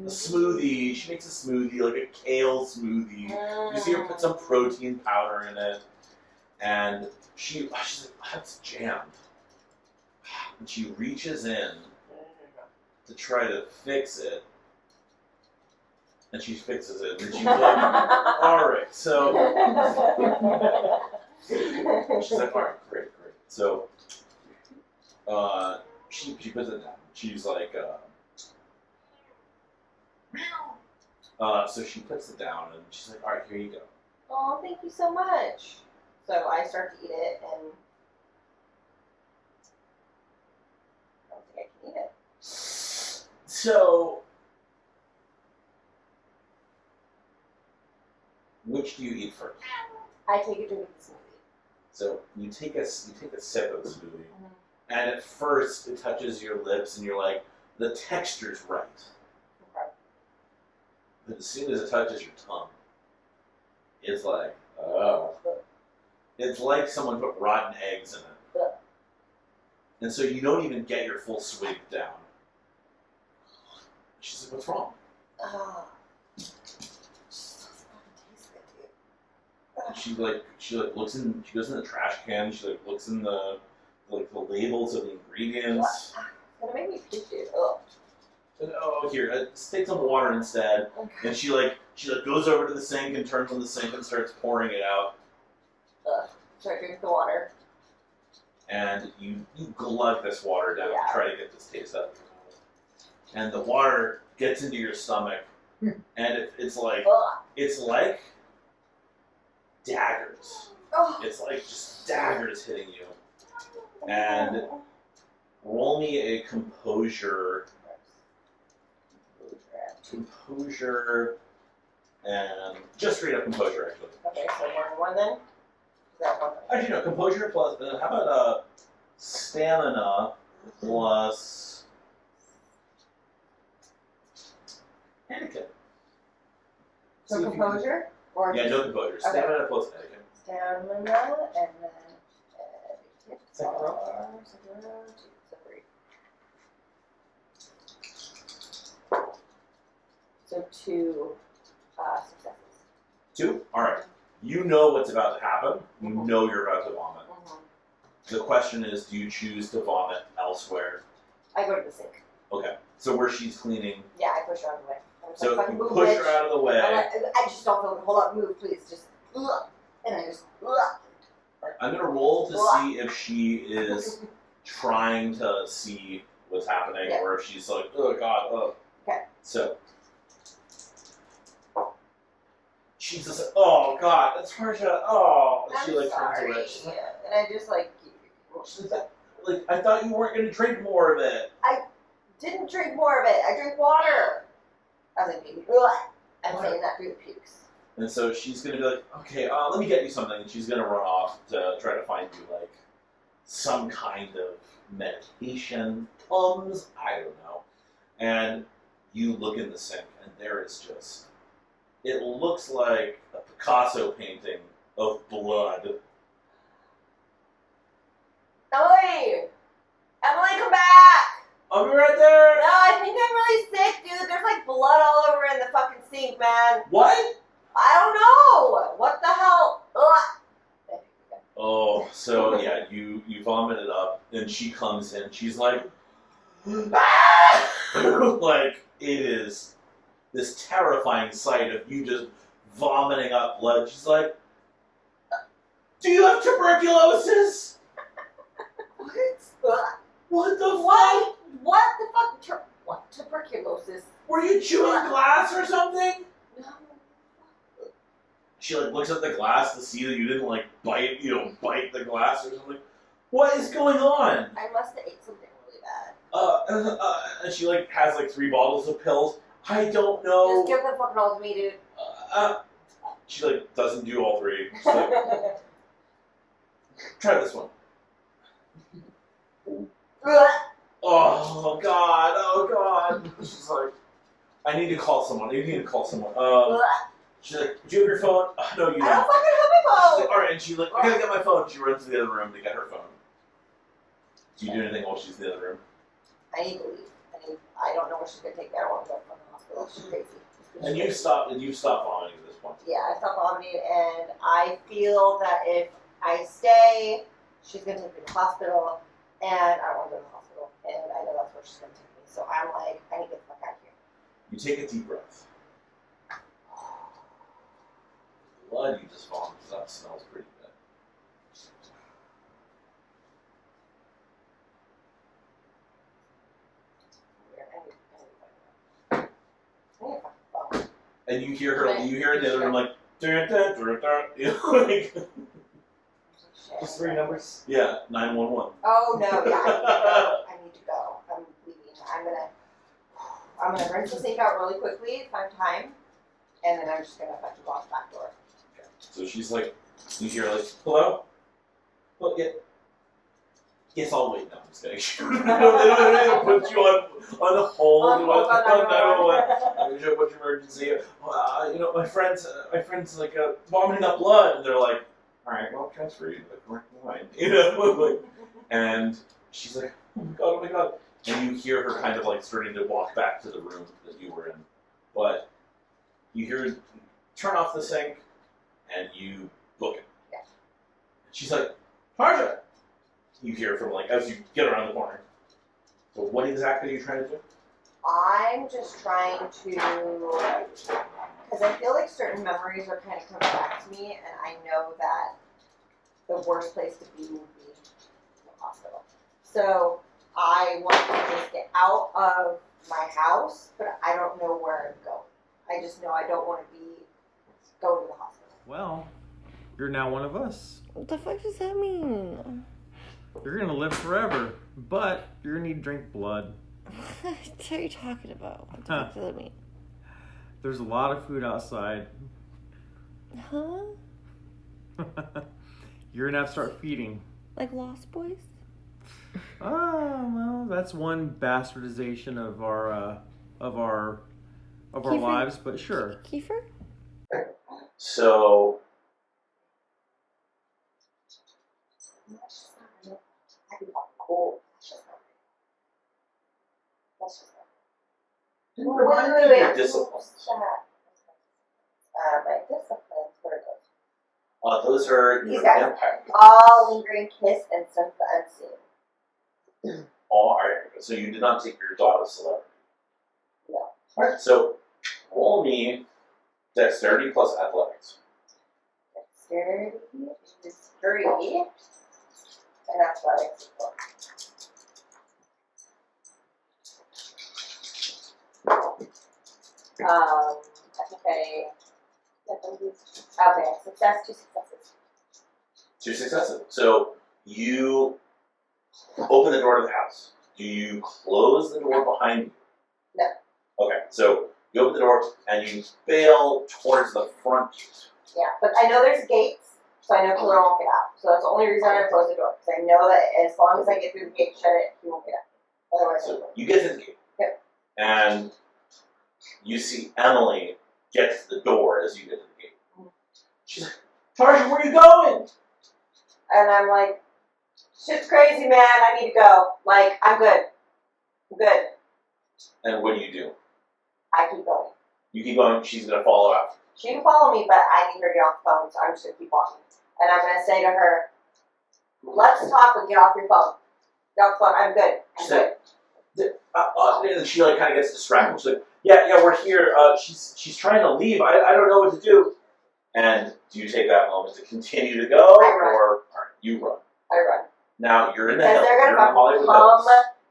smoothie. She makes a smoothie, like a kale smoothie. You see her put some protein powder in it. And she's like, oh, that's jammed. And she reaches in to try to fix it. And she fixes it. And she's like, alright, so. She's like, alright, great. So, she puts it down. She's like, so she puts it down and she's like, alright, here you go. Oh, thank you so much. So I start to eat it and I don't think I can eat it. So, which do you eat first? I take a drink of the smoothie. So you take a sip of the smoothie, and at first it touches your lips, and you're like, the texture's right. Okay. But as soon as it touches your tongue, it's like, oh. It's like someone put rotten eggs in it. And so you don't even get your full swig down. She's like, what's wrong? Oh. Just doesn't fucking taste good, dude. And she looks in, she goes in the trash can, she like looks in the labels of the ingredients. It's gonna make me puke, dude. Ugh. And, oh, here, take some water instead. Okay. And she goes over to the sink and turns on the sink and starts pouring it out. Ugh. So I drink the water. And you glug this water down Yeah. to try to get this taste out of your mouth. And the water gets into your stomach, and it's like daggers. Oh. It's like just daggers hitting you. And roll me a composure, and just straight up composure, actually. Okay, so 1-1 then? Is that one? Actually, no, composure plus, how about stamina plus etiquette? So See if you can- composure? Or Yeah, no composure. Okay. Stamina plus etiquette. Stamina and then etiquette. Second row? Second row, 2, so 3. So 2 successes. 2? Alright. You know what's about to happen. You know you're about to vomit. The question is, do you choose to vomit elsewhere? I go to the sink. Okay. So where she's cleaning. Yeah, I push her out of the way. I'm just So like, you fucking move, push bitch. her out of the way. I just don't feel. Hold up, move, please. Just and I just. I'm gonna roll to see if she is trying to see what's happening, Yeah. or if she's like, oh god, oh. Okay. So she's just like, oh god, it's Tarja. Oh, I'm she like sorry. turns away. She's like, And I just like. she's like, I thought you weren't gonna drink more of it. Didn't drink more of it. I drink water. I was like, baby, I'm saying that through the pukes. And so she's gonna be like, okay, let me get you something, and she's gonna run off to try to find you like some kind of medication, Tums, I don't know. And you look in the sink, and there is just, it looks like a Picasso painting of blood. Emily! Emily, come back! I'll be right there. No, I think I'm really sick, dude. There's like blood all over in the fucking sink, man. What? I don't know. What the hell? Ugh. Oh, so yeah, you vomit it up, and she comes in. She's like, ah! Like it is this terrifying sight of you just vomiting up blood. She's like, do you have tuberculosis? What? What the What? fuck? What the fuck? What? Tuberculosis? Were you chewing glass or something? No. She like looks at the glass to see that you didn't like bite the glass or something. What is going on? I must have ate something really bad. And she like has like 3 bottles of pills. I don't know. Just give the fucking all to me, dude. She like doesn't do all 3. She's like, try this one. Oh god. She's like, I need to call someone. She's like, do you have your phone? No, you I don't. don't fucking have my She's phone. like, all right, and she's like, I gotta get my phone. She runs to the other room to get her phone. Do you do anything while she's in the other room? I need to leave. I don't know where she's gonna take me. I don't want to go to the fucking hospital. She's crazy. And you stop vomiting at this point. Yeah, I stopped vomiting, and I feel that if I stay, she's gonna take me to the hospital, and I don't want to go to the hospital, and I know that's where she's gonna take me. So I'm like, I need to get the fuck out of here. You take a deep breath. The blood you just vomited up smells pretty good. And you hear her in the other room like, dun, dun, dun, dun, you know, like, Just 3 numbers. yeah, 911. Oh no, yeah, I need to go. I'm leaving. I'm gonna rinse the sink out really quickly, find time, and then I'm just gonna fucking lock the back door. So she's like, you hear like, hello? Well, yeah. Yes, I'll wait. No, I'm just kidding. They don't put you on hold. What's your emergency? My friend's like vomiting up blood, and they're like, all right, well, I'll transfer you. Fine. And she's like, oh my god. And you hear her kind of like starting to walk back to the room that you were in, but you hear her turn off the sink, and you book it. Yeah. She's like, Tarja. You hear from like as you get around the corner. So what exactly are you trying to do? I'm just trying to, because I feel like certain memories are kind of coming back to me, and I know that the worst place to be would be the hospital. So I want to just get out of my house, but I don't know where I'm going. I just know I don't want to be going to the hospital. Well, you're now one of us. What the fuck does that mean? You're gonna live forever, but you're gonna need to drink blood. What are you talking about? What the fuck does that mean? There's a lot of food outside. Huh? You're gonna have to start feeding. Like Lost Boys? Oh, well, that's one bastardization of our Kiefer? lives, but sure. Kiefer? So Cool. That's just remind me of your disciplines. What's that? My disciplines, what are those? Those are These your guys. vampire. All lingering kiss and sense the unseen. All right. So you did not take your daughter's celebrity. No. All right. So roll me dexterity plus athletics. Dexterity is 3, and athletics is 4. I think okay, success, 2 successes. 2 successes. So you open the door to the house. Do you close the door behind you? No. Okay. So you open the door and you bail towards the front gate. Yeah, but I know there's gates, so I know Killer won't get out. So that's the only reason I close the door, because I know that as long as I get through the gate, shut it, he won't get out. Otherwise, So you get to the gate. Yep. And you see Emily get to the door as you get to the gate. She's like, Tarja, where are you going? and I'm like, shit's crazy, man. I need to go. Like, I'm good. Good. And what do? I keep going. You keep going, she's going to follow after. She can follow me, but I need her to get off the phone, so I'm just going to keep walking. And I'm going to say to her, let's talk, but get off your phone. Get off the phone. I'm good. I'm good. And she like kind of gets distracted. She's like, yeah, we're here. She's trying to leave. I don't know what to do. And do you take that moment to continue to go, I run. or you run? I run. Now you're in the Because they're going to come Hollywood Hills.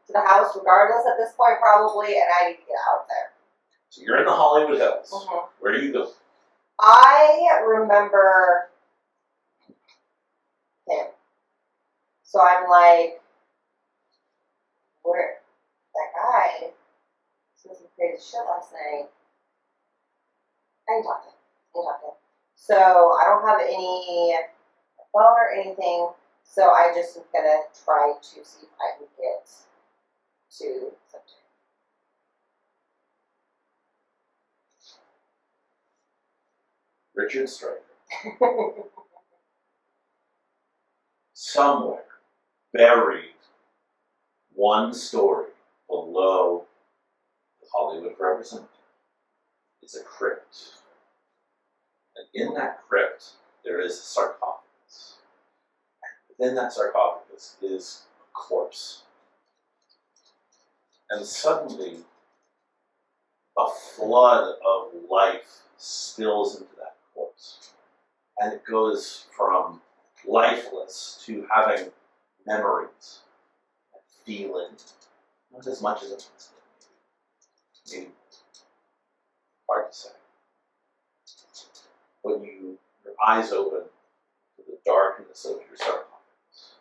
to the house regardless at this point, probably, and I need to get out of there. So you're in the Hollywood Hills. Mm-hmm. Where do you go? I remember him. So I'm like, where? That guy said some crazy shit last night. I can talk to him. So I don't have any phone or anything. So I just am gonna try to see if I can get to something. Richard Stryker. Somewhere, buried, one story below the Hollywood Forever Cemetery, is a crypt. And in that crypt, there is a sarcophagus. And within that sarcophagus is a corpse. And suddenly, a flood of life spills into that corpse. And it goes from lifeless to having memories and feeling, not as much as it once did. Maybe hard to say. But your eyes open to the darkness of your sarcophagus,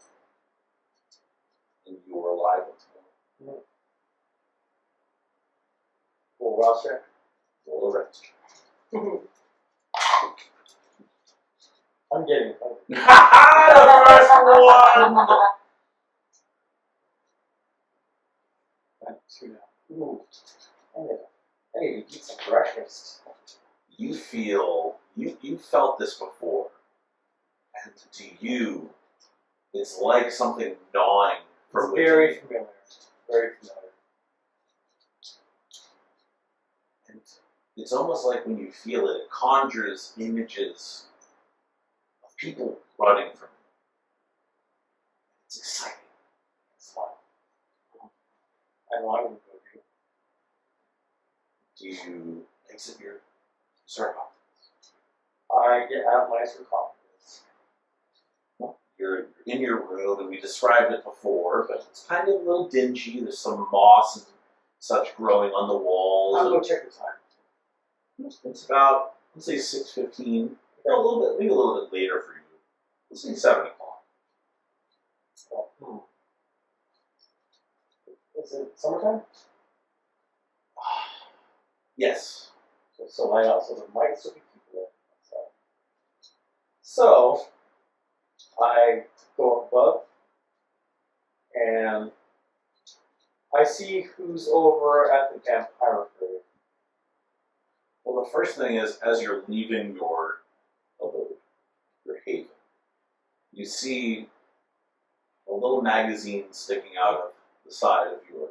and you are alive once more. Cool, Ross check. Roll a rest. I'm getting The first one! I'm 2 now. Ooh. I need to eat some breakfast. You feel, you felt this before, and to you, it's like something gnawing from It's very within. familiar. Very familiar. And it's almost like when you feel it, it conjures images of people running from you. It's exciting. It's fun. I want to go Do you exit your sarcophagus? I get out of my sarcophagus. You're in your room, and we described it before, but it's kind of a little dingy. There's some moss and such growing on the walls. I'll go check the time. It's about, let's say 6:15. Maybe a little bit later for you. Let's say 7 o'clock. Oh, Is it summertime? Yes. So light out, so there might still be people there. So I go up above, and I see who's over at the vampire grave. Well, the first thing is, as you're leaving your abode, your haven, you see a little magazine sticking out of the side of your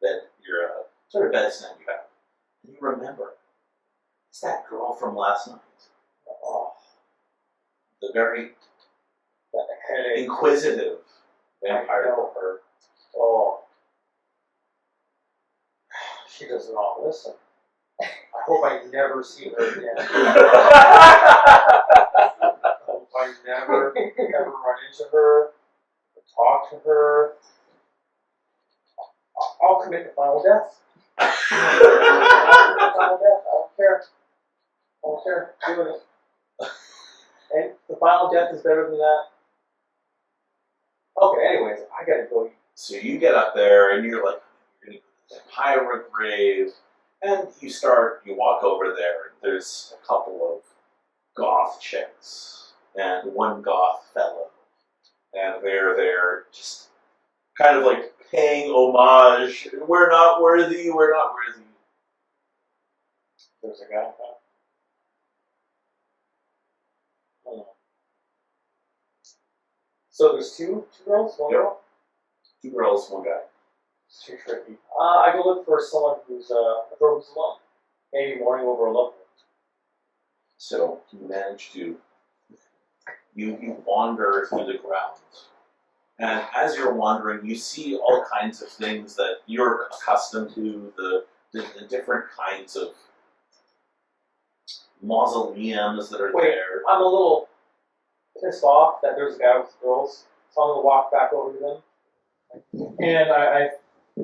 bed, your sort of bedstand you have. And you remember, it's that girl from last night. Oh, The very that headache. inquisitive I vampire. know her. Oh. She does not listen. I hope I never see her again. I hope I never, ever run into her, or talk to her. I'll commit to final death. Final death. I don't care. I don't care. Doing it. And the final death is better than that. Okay, anyways, I gotta go. So you get up there and you're like, you're going to go to the vampire grave, and you walk over there, and there's a couple of goth chicks and one goth fellow, and they're there just kind of like paying homage. We're not worthy, we're not worthy. There's a guy. Oh. So there's two girls, one Yep. girl. 2 girls, 1 guy. It's too tricky. I go look for someone who's a girl who's alone. Maybe mourning over a loved one. So you manage to you wander through the grounds, and as you're wandering, you see all kinds of things that you're accustomed to. The different kinds of mausoleums that are Wait, there. I'm a little pissed off that there's a guy with girls, so I'm gonna walk back over to them. And I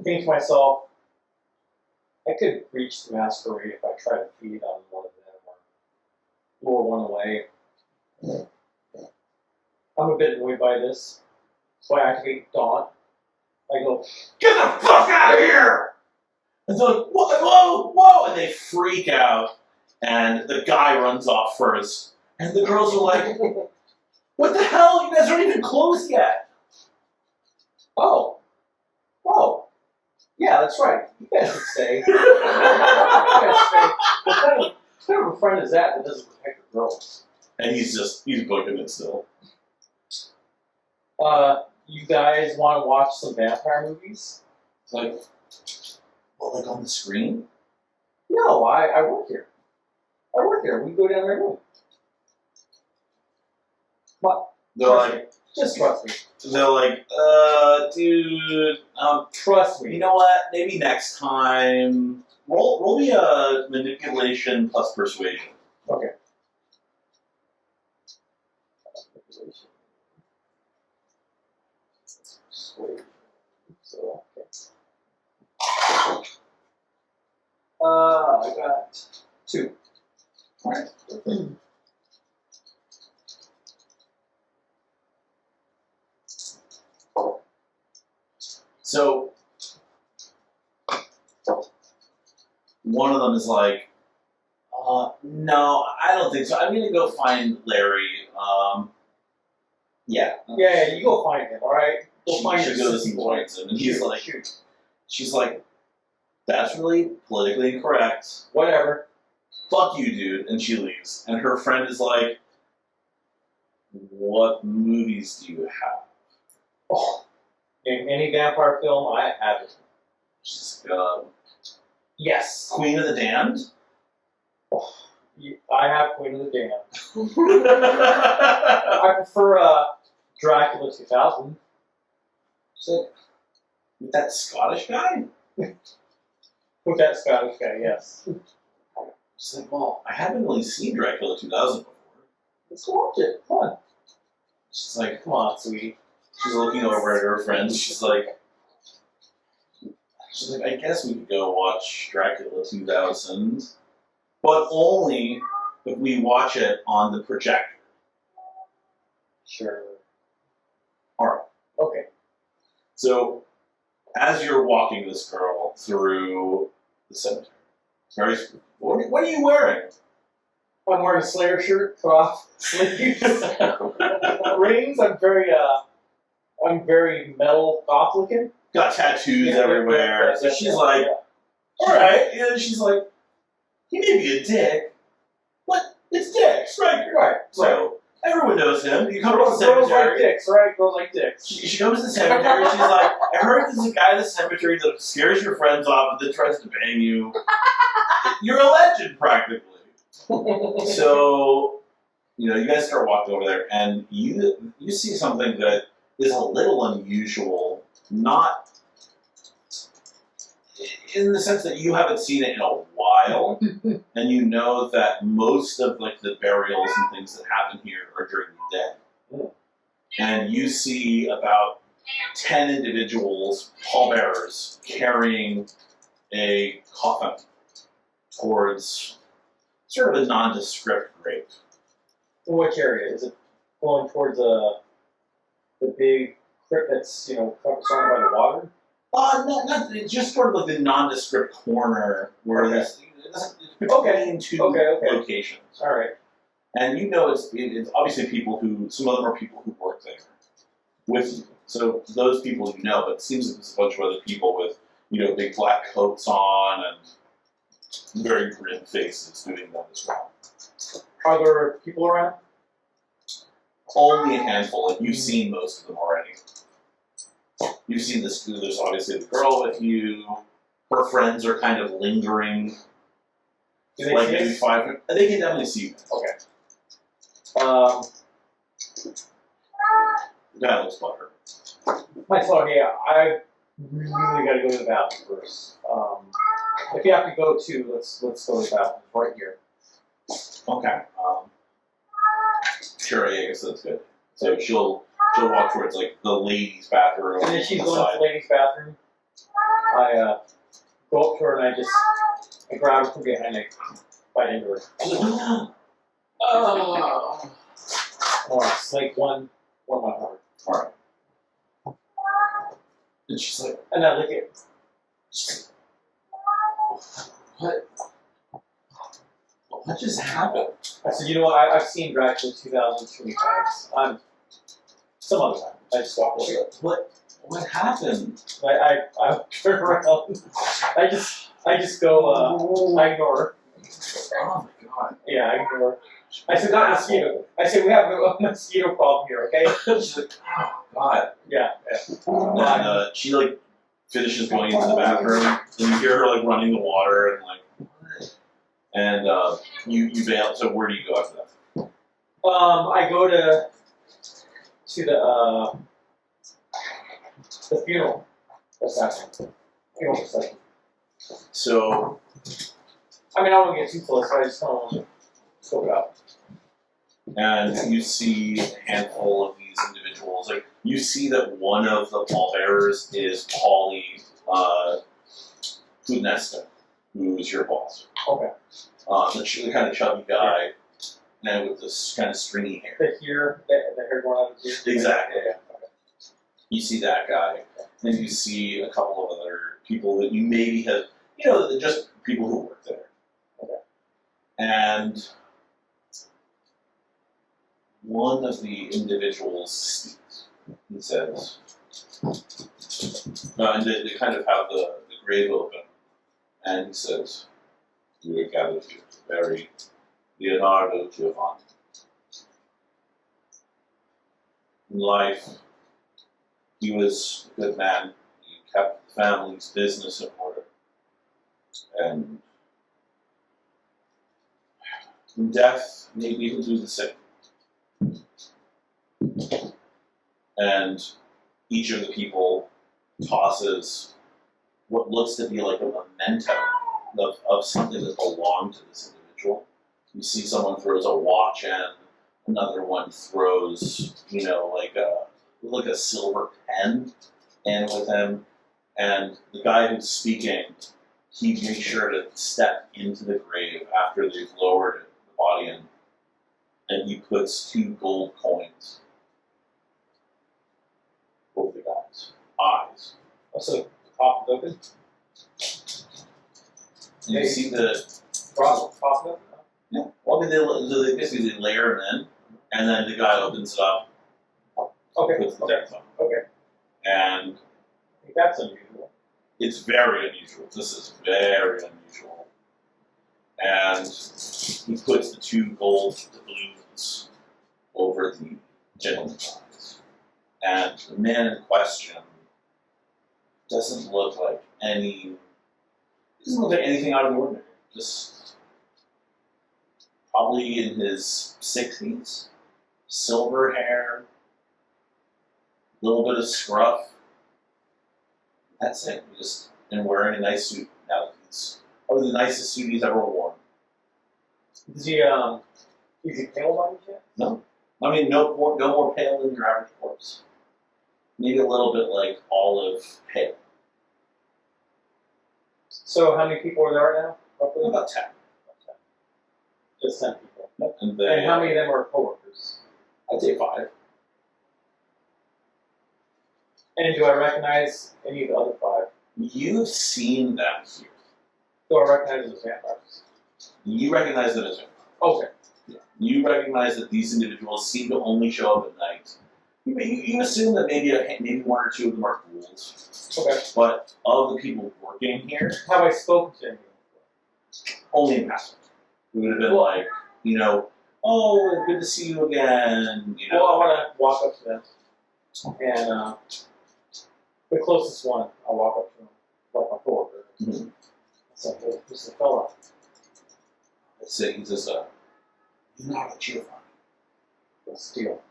think to myself, I could reach the Masquerade if I try to feed on one of them or lure one away. I'm a bit annoyed by this, so I activate Daunt. I go, Get the fuck out of here! And they're like, whoa, whoa, whoa! And they freak out, and the guy runs off first. And the girls are like, what the hell? You guys aren't even close yet. oh, yeah, that's right. You guys can stay. You guys stay. What kind of a friend is that doesn't protect the girls? And he's booking it still. You guys want to watch some vampire movies? It's like, well, like on the screen? No, I work here. I work here. We go down there room. What? They're like, Just trust me. dude, Trust you me. know what? Maybe next time. Roll me a manipulation plus persuasion. Okay. So, okay. I got 2. Alright. So, one of them is like, no, I don't think so. I'm gonna go find Larry. Yeah. Yeah, you go find him, alright? Go find She your goes and sissy boy. finds him, and he's like, Shoot. she's like, that's really politically incorrect. Whatever. Fuck you, dude. And she leaves. And her friend is like, what movies do you have? Oh, in any vampire film, I have it. She's like, Yes. Queen of the Damned? I have Queen of the Damned. I prefer Dracula 2000. She's like, with that Scottish guy? With that Scottish guy, yes. She's like, well, I haven't really seen Dracula 2000 before. Let's go watch it. Come on. She's like, Come on, sweetie. she's looking over at her friends. She's like, I guess we could go watch Dracula 2000, but only if we watch it on the projector. Sure. Alright. Okay. So, as you're walking this girl through the cemetery, very spooky. What are you wearing? I'm wearing a Slayer shirt, cut off sleeves, rings. I'm very metal goth looking. Got tattoos everywhere. So she's like, yeah. alright. And she's like, he may be a dick, but it's Dick Striker. Right. So, everyone knows him. You come to the Girls like cemetery. dicks, right? Girls like dicks. She comes to the cemetery. She's like, I heard there's a guy in the cemetery that scares your friends off and then tries to bang you. You're a legend, practically. So, you guys start walking over there, and you see something that is a little unusual. Not in the sense that you haven't seen it in a while, and you know that most of the burials and things that happen here are during the day. And you see about 10 individuals, pallbearers, carrying a coffin towards sort of a nondescript grave. In which area? Is it going towards the big crypt that's surrounded by the water? Not just sort of the nondescript corner where Okay. it's between two Okay. locations. All right. And it's obviously some of them are people who work there with you. So those people you know, but it seems like there's a bunch of other people with, big black coats on and very grim faces doing that as well. Are there people around? Only a handful, and you've seen most of them already. You've seen this. There's obviously the girl with you. Her friends are kind of lingering. Do they Like see maybe us? 500. They can definitely see you. Okay. The guy looks butthurt. My phone, yeah, I really gotta go to the bathroom first. If you have to go to, let's go to the bathroom right here. Okay. Sure, I guess that's good. So she'll walk towards like the ladies' bathroom. And then she's on going the to the ladies' bathroom. I go up to her and I grab her from behind and I bite into her. side. Oh. Oh, it's like one my heart. Alright. And she's like, And I lick it. what? What just happened? I said, you know what? I've seen Dracula 2020 times. Some other time. I just walk away. What happened? I turn around. I just go. I ignore her. Oh my god. Yeah, I ignore her. I said, not mosquito. I said, we have a mosquito problem here, okay? She's like, oh god. Yeah. And she like finishes going into the bathroom, and you hear her like running the water and like, what? And you bail. So where do you go after that? I go to the funeral. What's that? Funeral procession. So I mean, I don't want to get too close, but I just don't want to scope it out. and you see a handful of these individuals. Like you see that one of the pallbearers is Paulie Pudnesta, who's your boss. Okay. The kind of chubby guy, and with this kind of stringy hair. The hair going out of his ear? Exactly. Yeah. Okay. You see that guy, and you see a couple of other people that you maybe have, you know, just people who work there. Okay. And one of the individuals speaks. He says, and they kind of have the grave open, and he says, "We are gathered here to bury Leonardo Giovanni. In life, he was a good man. He kept the family's business in order. And in death, maybe he'll do the same." And each of the people tosses what looks to be like a memento of something that belonged to this individual. You see someone throws a watch in, another one throws, you know, like a silver pen in with him, and the guy who's speaking, he makes sure to step into the grave after they've lowered the body in, and he puts 2 gold coins over the guy's eyes. Oh, so the coffin's open? And you see the Coffin open? yeah. Well, they basically they layer him in, and then the guy opens it up. Okay. Puts the Okay. things on. Okay. And I think that's unusual. it's very unusual. This is very unusual. And he puts the 2 gold doubloons over the gentleman's eyes. And the man in question doesn't look like anything out of the ordinary. Just probably in his 60s, silver hair, a little bit of scruff. That's it. And wearing a nice suit. Now he's probably the nicest suit he's ever worn. Is he pale by any chance? No, I mean no more pale than your average corpse. Maybe a little bit like olive pale. So how many people are there right now? Roughly? About 10. Just 10 people. And And how many of them are coworkers? I'd say 5. And do I recognize any of the other 5? You've seen them here. Do I recognize them as vampires? You recognize them as vampires. Okay. You recognize that these individuals seem to only show up at night. You assume that maybe 1 or 2 of them are ghouls. Okay. But of the people working here, Have I spoken to anyone? only in passing. It would have been like, you know, oh, good to see you again. You know, Well, I want to walk up to them and The closest one, I'll walk up to him, like my coworker. Mhm. So, hey, Mr. Fella. He says, you're not a Giovanni. What's the deal?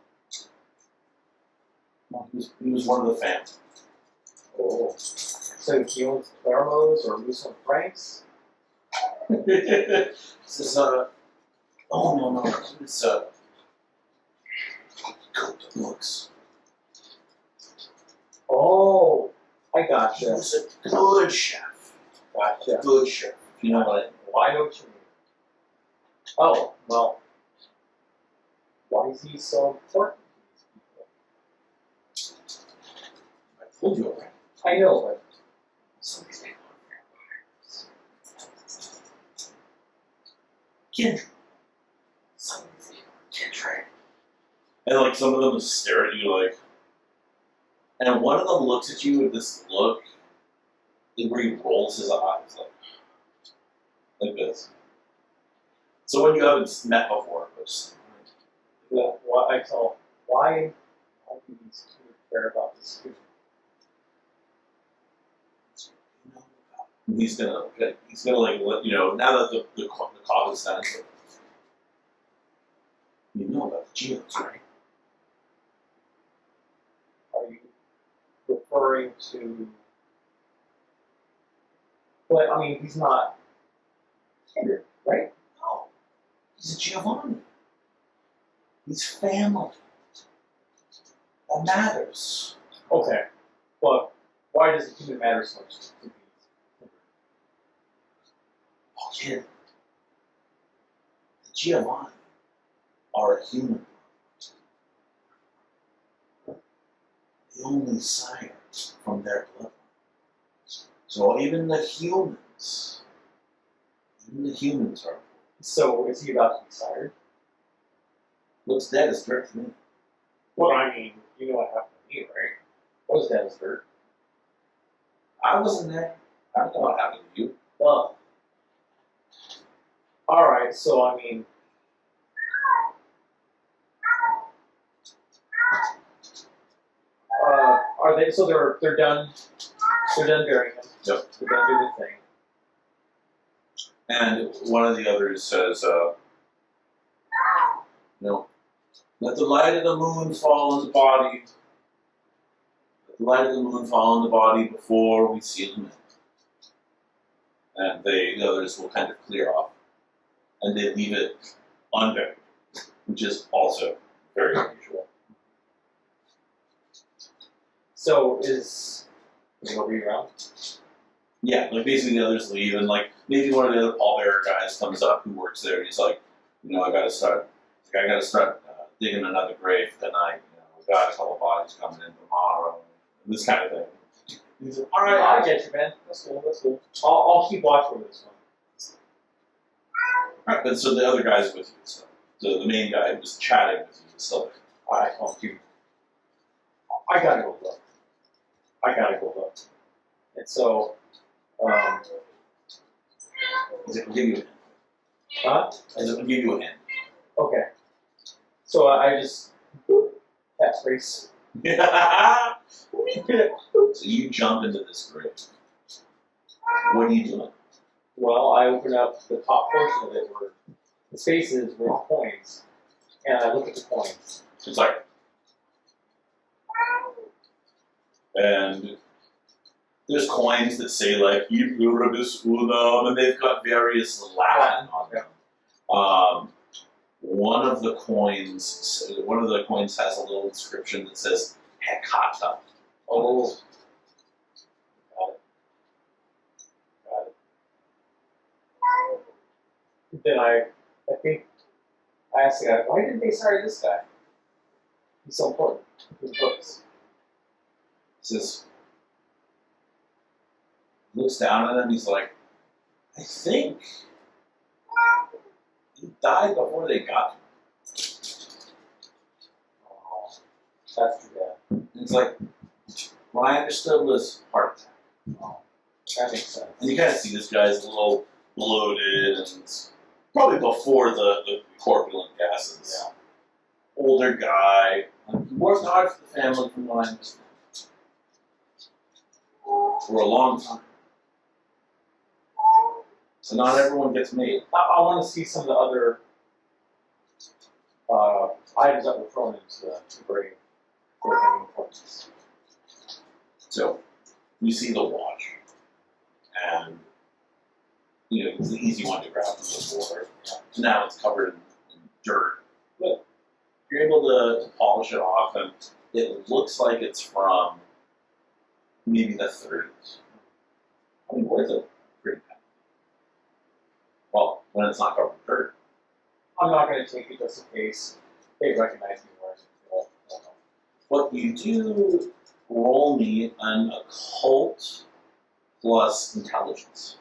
No, he was one of the family. Oh. So he owns Palermo's or Lucien Franks? He says, oh, no, it's, cooked the books. Oh, I He gotcha. was a good chef. Gotcha. Good chef. You know what? Why know what you mean? Oh, well, why is he so important to these people? I told you already. I know, but Some of these people are vampires. Kindred. Some of these people are kindred. And like some of them just stare at you like, and one of them looks at you with this look where he rolls his eyes like this. So when you haven't met before, but just, why do these two care about this food? he's gonna like let you know now that the coffee's done. You know about the Geos, right? Are you referring to? But I mean, he's not kindred, right? No, he's a Giovanni. He's family. That matters. Okay, but why does it even matter so much to these? Oh, kid. The Giovanni are a human. The only sires from their bloodline. So even the humans are. So is he about to be sired? Looks dead as dirt to me. Well, I mean, you know what happened to me, right? I was dead as dirt. I wasn't there. I don't know what happened to you. Well, all right. So I mean, are they? So they're done. They're done burying him. Yep. They're done doing the thing. And one of the others says, let the light of the moon fall on the body. Let the light of the moon fall on the body before we seal him in. And the others will kind of clear off. And they leave it unburied, which is also very unusual. So is nobody around? Yeah, like basically the others leave, and like maybe one of the other pallbearer guys comes up who works there, and he's like, I gotta start digging another grave tonight. We got a couple bodies coming in tomorrow, this kind of thing. He's like, All right, I get you, man. That's cool. That's cool. I'll keep watch over this one. Alright, but so the other guy's with you, so the main guy who was chatting with you is still there. I told you. I gotta go look. And so, He's like, we'll give you a hint. huh? He's like, we'll give you a hint. Okay. So I just catchphrase. So you jump into this grave. What are you doing? Well, I open up the top portion of it where the spaces with coins, and I look at the coins. It's like, and there's coins that say like "E pluribus unum," and they've got various Latin on them. One of the coins has a little inscription that says "Hecata." Oh. Got it. Then I think I asked the guy, why didn't they sire this guy? He's so important. His books. Says, looks down at him. He's like, I think he died before they got him. Oh, that's too bad. And it's like, what I understood was heart attack. Oh, that makes sense. And you kind of see this guy's a little bloated and probably before the corpulent gases. Yeah. Older guy. He worked hard for the family from what I understand. for a long time. So not everyone gets made. I want to see some of the other items that were thrown into the grave for hanging points. So you see the watch, and it's the easy one to grab from the floor. So now it's covered in dirt, but you're able to polish it off, and it looks like it's from maybe the 30s. I mean, worth a pretty penny. Well, when it's not covered in dirt. I'm not going to take it just in case they recognize me wearing it. What you do, roll me an occult plus intelligence.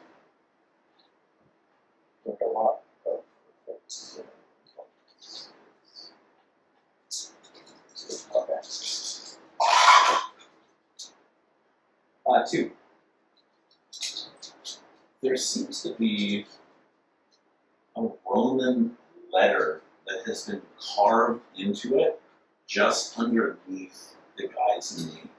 Like a lot of things. Okay. 2. There seems to be a Roman letter that has been carved into it just underneath the guy's name.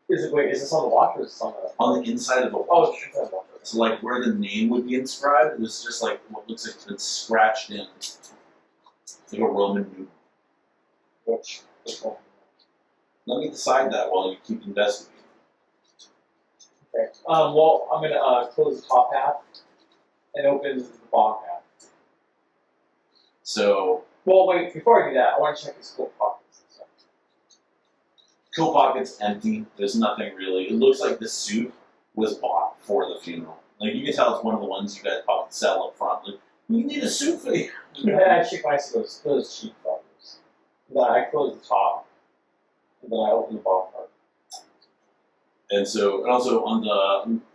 Is this on the watch or is this on the? On the inside of the watch. Oh, it's inside the watch. So like where the name would be inscribed, it's just like what looks like it's been scratched in. Like a Roman numeral. Which one? Let me decide that while you keep investigating. Okay. Well, I'm gonna close the top half and open the bottom half. So Well, wait. Before I do that, I want to check his coat pockets and stuff. coat pocket's empty. There's nothing really. It looks like the suit was bought for the funeral. Like you can tell it's one of the ones you guys probably sell up front. Like, you need a suit for you. And I shake my eyes to those cheap buttons. Then I close the top, and then I open the bottom part. And so, and also on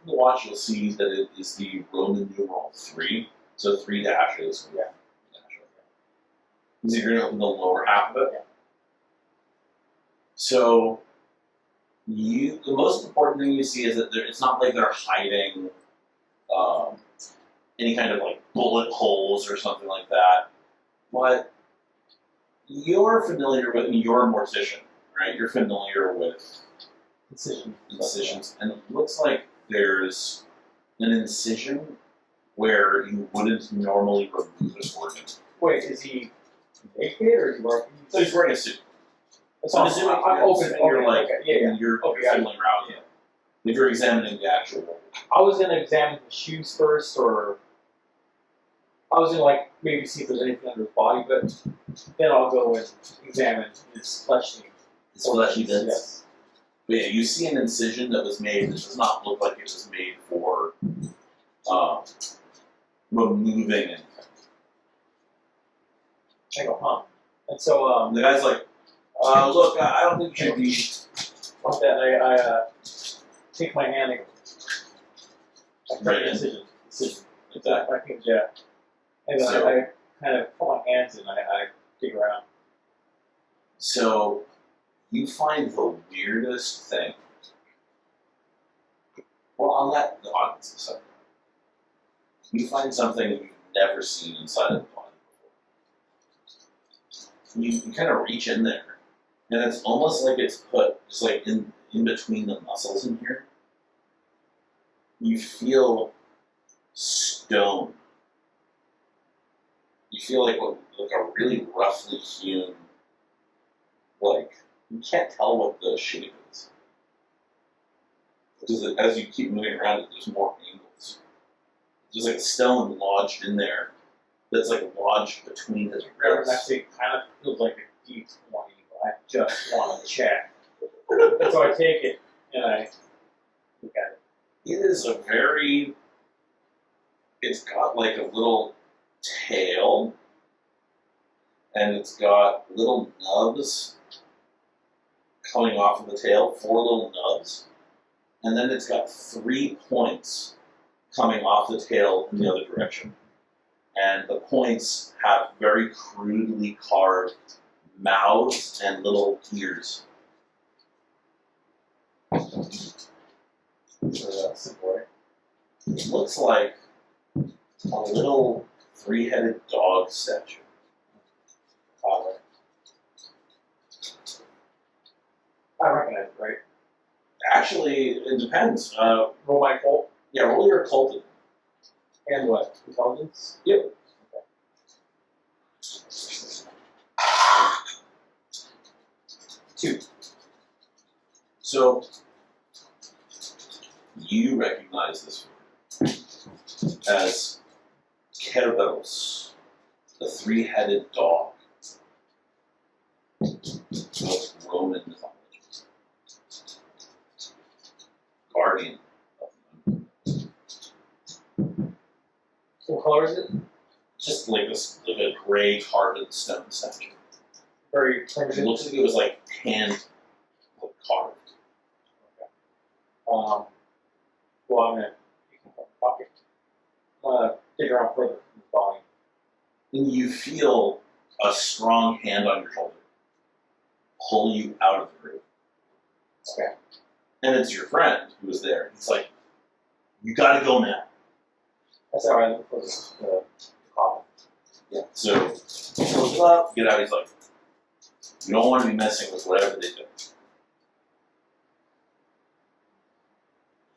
the watch, you'll see that it is the Roman numeral 3. So 3 dashes. Yeah. So you're going to open the lower half of it. Yeah. So the most important thing you see is that it's not like they're hiding any kind of like bullet holes or something like that. But you're familiar with, you're a mortician, right? You're familiar with incisions, and it looks like there's an incision where you wouldn't normally remove an organ. Wait, is he naked or is he wearing? So he's wearing a suit. So I'm assuming I'm open. You're like, yeah. you're Okay, feeling around it. If you're examining the actual. I was gonna examine the shoes first, or I was gonna like maybe see if there's anything under his body, but then I'll go and examine his fleshly. His fleshy bits. Yes. But yeah, you see an incision that was made that does not look like it was made for removing anything. I go, huh? And so The guy's like, look, I don't think you should be. with that I take my hand and I Right. incision. Exactly. I think yeah. And then So- I kind of put my hands in. I dig around. So you find the weirdest thing. Well, I'll let the audience decide. You find something you've never seen inside of the body before. You kind of reach in there, and it's almost like it's put just like in between the muscles in here. You feel stone. You feel like a really roughly hewn, like, you can't tell what the shape is. Because as you keep moving around it, there's more angles. There's like a stone lodged in there that's like lodged between his That ribs. actually kind of feels like a deep 20, but I just want to check. And so I take it and I look at it. It is it's got like a little tail, and it's got little nubs coming off of the tail, 4 little nubs, and then it's got 3 points coming off the tail in the other direction. And the points have very crudely carved mouths and little ears. Simple, right? It looks like a little three-headed dog statue. I recognize it, right? Actually, it depends. Roll my cult. Yeah, roll your occulted. And what? Intelligence? Yep. Two. So, you recognize this figure as Kerberos, the three-headed dog of Roman mythology. Guardian of them. What color is it? Just like a gray carved stone statue. Very It primitive. looks like it was like hand carved. Well, I'm gonna pick it up in the pocket. Dig around further in the body. And you feel a strong hand on your shoulder pull you out of the group. Okay. And it's your friend who was there. He's like, you gotta go now. That's how I look for the coffin. Yeah. So, he goes up, get out, he's like, you don't want to be messing with whatever they do.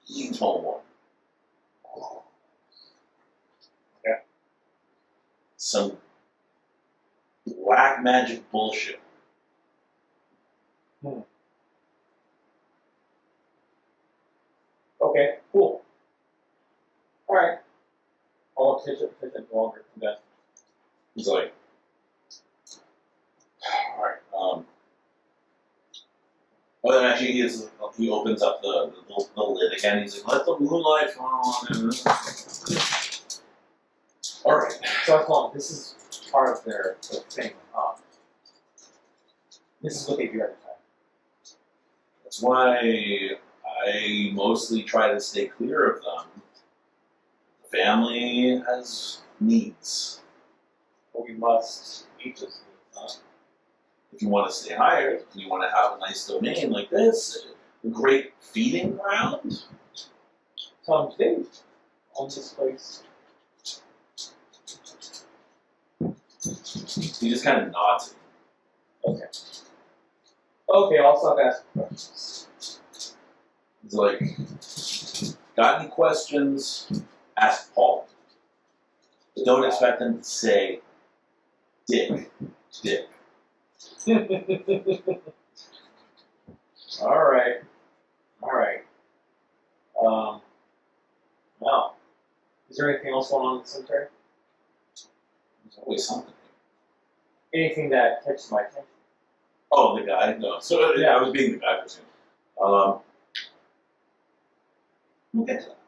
You told one. Yeah. Some black magic bullshit. Okay, cool. Alright. I'll pitch it longer than that. He's like, alright, oh, then actually he opens up the lid again. He's like, let the moonlight fall on him. Alright. So I thought this is part of their thing. This is what they do every time. That's why I mostly try to stay clear of them. The family has needs. But we must meet those needs, If you want to stay hired, and you want to have a nice domain like this, a great feeding ground, Someday, on this place. he just kind of nods. Okay. Okay, I'll stop asking questions. He's like, got any questions? Ask Paul. But don't expect him to say, Dick. Alright. Well, is there anything else going on in the cemetery? There's always something. Anything that catches my attention? Oh, the guy? No. So, yeah, I was being the guy for a second. We'll get to that.